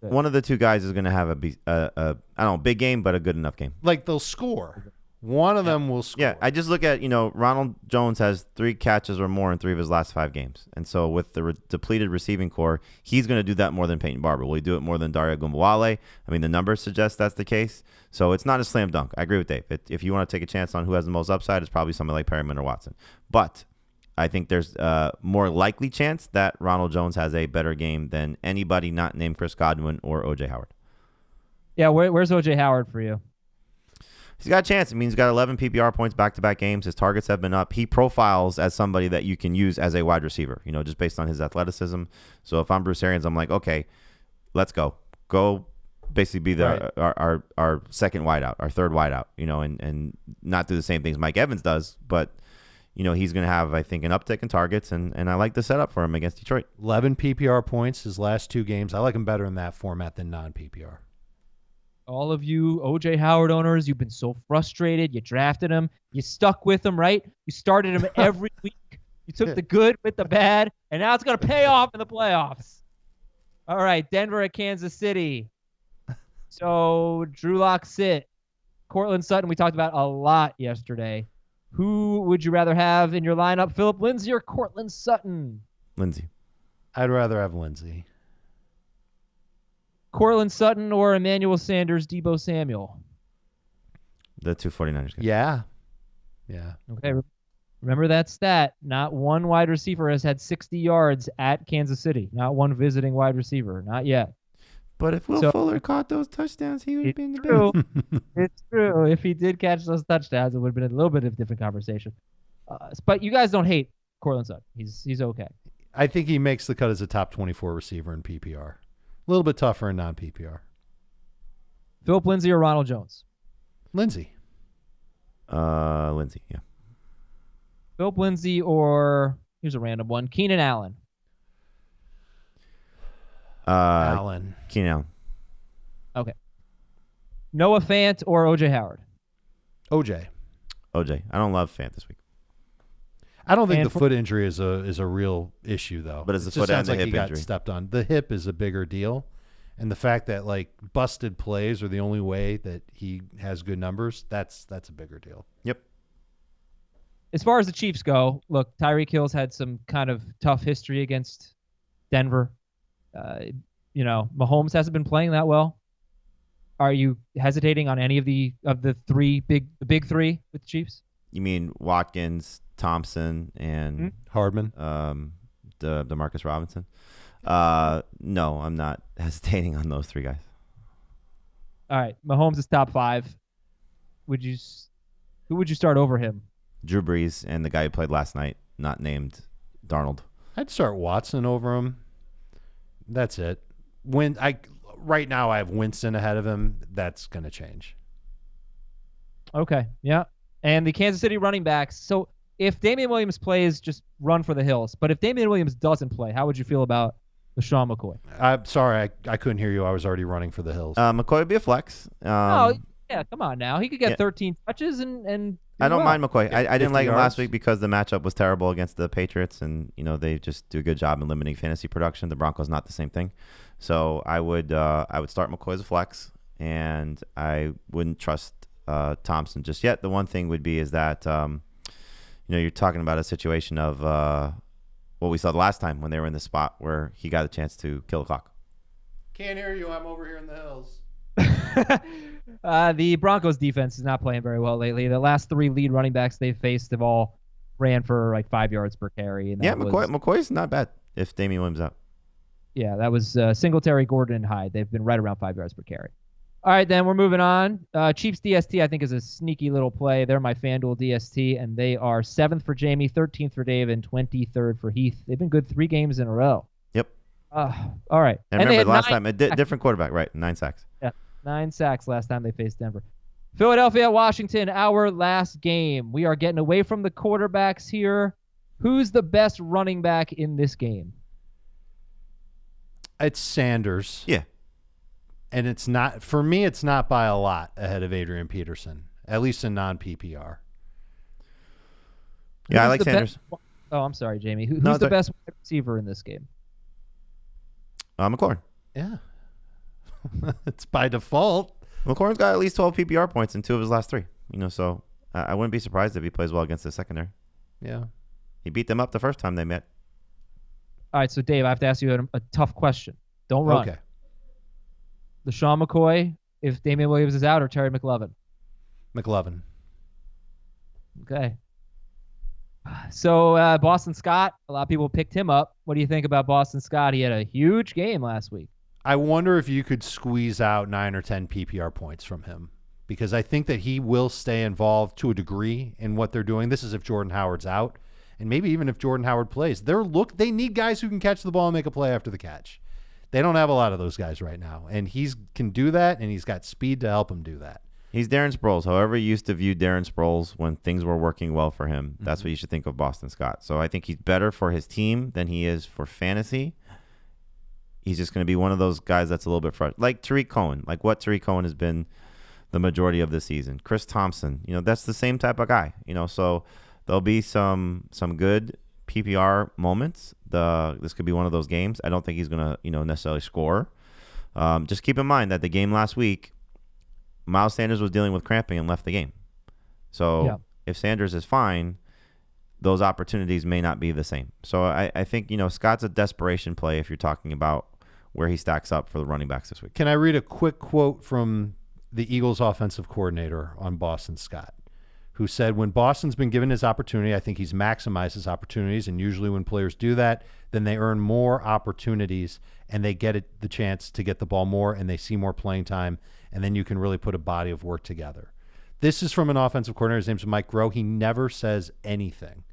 one of the two guys is going to have I don't know, big game, but a good enough game. Like they'll score. One of them will score. Yeah, I just look at, Ronald Jones has 3 catches or more in 3 of his last 5 games. And so with the depleted receiving core, he's going to do that more than Peyton Barber. Will he do it more than Dario Gumbawale? I mean, the numbers suggest that's the case. So it's not a slam dunk. I agree with Dave. If you want to take a chance on who has the most upside, it's probably somebody like Perryman or Watson. But I think there's a more likely chance that Ronald Jones has a better game than anybody not named Chris Godwin or O.J. Howard. Yeah, where's O.J. Howard for you? He's got a chance. I mean, he's got 11 PPR points back-to-back games. His targets have been up. He profiles as somebody that you can use as a wide receiver, just based on his athleticism. So if I'm Bruce Arians, I'm like, okay, let's go. Go basically be our second wideout, our third wideout, and not do the same things Mike Evans does, but he's going to have, I think, an uptick in targets, and I like the setup for him against Detroit. 11 PPR points his last 2 games. I like him better in that format than non-PPR. All of you O.J. Howard owners, you've been so frustrated. You drafted him. You stuck with him, right? You started him every week. You took the good with the bad, and now it's going to pay off in the playoffs. All right, Denver at Kansas City. So Drew Lock sit. Cortland Sutton we talked about a lot yesterday. Who would you rather have in your lineup, Philip Lindsay or Cortland Sutton? Lindsay. I'd rather have Lindsay. Cortland Sutton or Emmanuel Sanders, Deebo Samuel? The 249ers. Yeah. Okay. Remember that stat. Not one wide receiver has had 60 yards at Kansas City. Not one visiting wide receiver. Not yet. But if Will Fuller caught those touchdowns, he would have been the best. It's true. If he did catch those touchdowns, it would have been a little bit of a different conversation. But you guys don't hate Cortland Sutton. He's okay. I think he makes the cut as a top 24 receiver in PPR. A little bit tougher in non-PPR. Philip Lindsay or Ronald Jones? Lindsay. Lindsay, yeah. Philip Lindsay or, here's a random one, Keenan Allen? Allen. Keenan Allen. Okay. Noah Fant or O.J. Howard? OJ. I don't love Fant this week. I don't think the foot injury is a real issue, though. But it's the foot and the hip injury. Got stepped on. The hip is a bigger deal. And the fact that, busted plays are the only way that he has good numbers, that's a bigger deal. Yep. As far as the Chiefs go, look, Tyreek Hill's had some kind of tough history against Denver. Mahomes hasn't been playing that well. Are you hesitating on any of the big three with the Chiefs? You mean Watkins, Thompson, and Hardman? DeMarcus Robinson? No, I'm not hesitating on those 3 guys. All right, Mahomes is top 5. Who would you start over him? Drew Brees and the guy who played last night, not named Darnold. I'd start Watson over him. That's it. Right now I have Winston ahead of him. That's going to change. Okay, yeah. And the Kansas City running backs. So if Damian Williams plays, just run for the hills. But if Damian Williams doesn't play, how would you feel about LeSean McCoy? I'm sorry, I couldn't hear you. I was already running for the hills. McCoy would be a flex. Yeah, come on now. He could get 13 touches and I don't mind McCoy. I didn't like him last week because the matchup was terrible against the Patriots, and they just do a good job in limiting fantasy production. The Broncos not the same thing, so I would start McCoy as a flex, and I wouldn't trust Thompson just yet. The one thing would be is that you're talking about a situation of what we saw the last time when they were in the spot where he got a chance to kill the clock. Can't hear you. I'm over here in the hills. The Broncos defense is not playing very well lately. The last 3 lead running backs they've faced have all ran for 5 yards per carry. And McCoy's not bad if Damian Williams out. Yeah, that was Singletary, Gordon, and Hyde. They've been right around 5 yards per carry. All right, then we're moving on. Chiefs DST, I think, is a sneaky little play. They're my FanDuel DST, and they are 7th for Jamie, 13th for Dave, and 23rd for Heath. They've been good 3 games in a row. Yep. All right. And remember, the last time, a different quarterback, right? 9 sacks. Yeah, 9 sacks last time they faced Denver. Philadelphia, Washington, our last game. We are getting away from the quarterbacks here. Who's the best running back in this game? It's Sanders. Yeah. And it's not, for me, it's not by a lot ahead of Adrian Peterson, at least in non-PPR. Yeah, I like Sanders. Oh, I'm sorry, Jamie. Who's the best wide receiver in this game? McLaurin. Yeah. It's by default. McLaurin's got at least 12 PPR points in 2 of his last 3. So I wouldn't be surprised if he plays well against the secondary. Yeah. He beat them up the first time they met. All right, so Dave, I have to ask you a tough question. Don't run. Okay. LaShawn McCoy, if Damian Williams is out, or Terry McLovin? McLovin. Okay. So Boston Scott, a lot of people picked him up. What do you think about Boston Scott? He had a huge game last week. I wonder if you could squeeze out 9 or 10 PPR points from him, because I think that he will stay involved to a degree in what they're doing. This is if Jordan Howard's out, and maybe even if Jordan Howard plays. They need guys who can catch the ball and make a play after the catch. They don't have a lot of those guys right now, and he can do that, and he's got speed to help him do that. He's Darren Sproles. However you used to view Darren Sproles when things were working well for him, that's what you should think of Boston Scott. So I think he's better for his team than he is for fantasy. He's just going to be one of those guys that's a little bit frustrated. Like Tariq Cohen, like what Tariq Cohen has been the majority of the season. Chris Thompson, that's the same type of guy. So there'll be some good PPR moments. This could be one of those games. I don't think he's going to necessarily score. Just keep in mind that the game last week, Miles Sanders was dealing with cramping and left the game. So if Sanders is fine, those opportunities may not be the same. So I think, Scott's a desperation play if you're talking about where he stacks up for the running backs this week. Can I read a quick quote from the Eagles offensive coordinator on Boston Scott, who said, when Boston's been given his opportunity, I think he's maximized his opportunities. And usually when players do that, then they earn more opportunities and they get the chance to get the ball more and they see more playing time. And then you can really put a body of work together. This is from an offensive coordinator. His name's Mike Groh. He never says anything.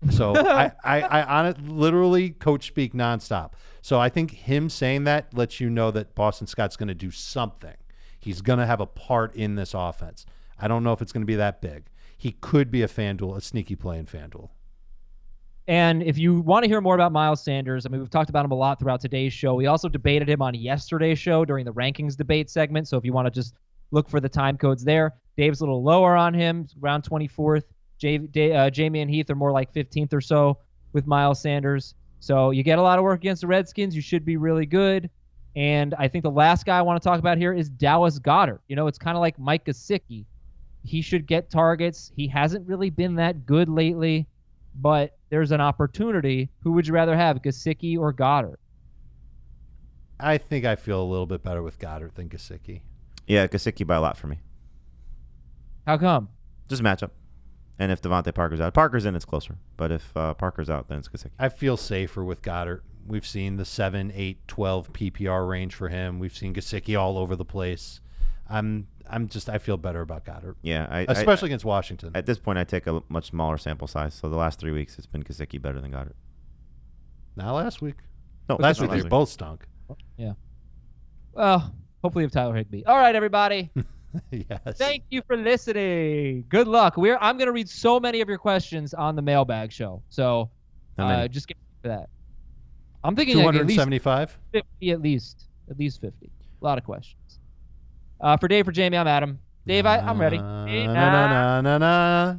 So I literally coach speak nonstop. So I think him saying that lets you know that Boston Scott's going to do something. He's going to have a part in this offense. I don't know if it's going to be that big. He could be a sneaky play in FanDuel. And if you want to hear more about Miles Sanders, we've talked about him a lot throughout today's show. We also debated him on yesterday's show during the rankings debate segment. So if you want to just look for the time codes there, Dave's a little lower on him, around 24th. Jamie and Heath are more like 15th or so with Miles Sanders. So you get a lot of work against the Redskins. You should be really good. And I think the last guy I want to talk about here is Dallas Goedert. It's kind of like Mike Gesicki. He should get targets. He hasn't really been that good lately, but there's an opportunity. Who would you rather have, Gesicki or Goedert? I think I feel a little bit better with Goedert than Gesicki. Yeah, Gesicki by a lot for me. How come? Just matchup. And if Devontae Parker's out, Parker's in, it's closer. But if Parker's out, then it's Gesicki. I feel safer with Goedert. We've seen the 7, 8, 12 PPR range for him. We've seen Gesicki all over the place. I feel better about Goedert. Yeah, especially against Washington. At this point, I take a much smaller sample size. So the last 3 weeks, it's been Gesicki better than Goedert. Not last week. No, last week they both stunk. Yeah. Well, hopefully you have Tyler Higbee. All right, everybody. Yes. Thank you for listening. Good luck. I'm going to read so many of your questions on the mailbag show. So just get to that. I'm thinking 275? 50 at least 50. A lot of questions. For Dave, for Jamie, I'm Adam. Dave, I'm ready. Na.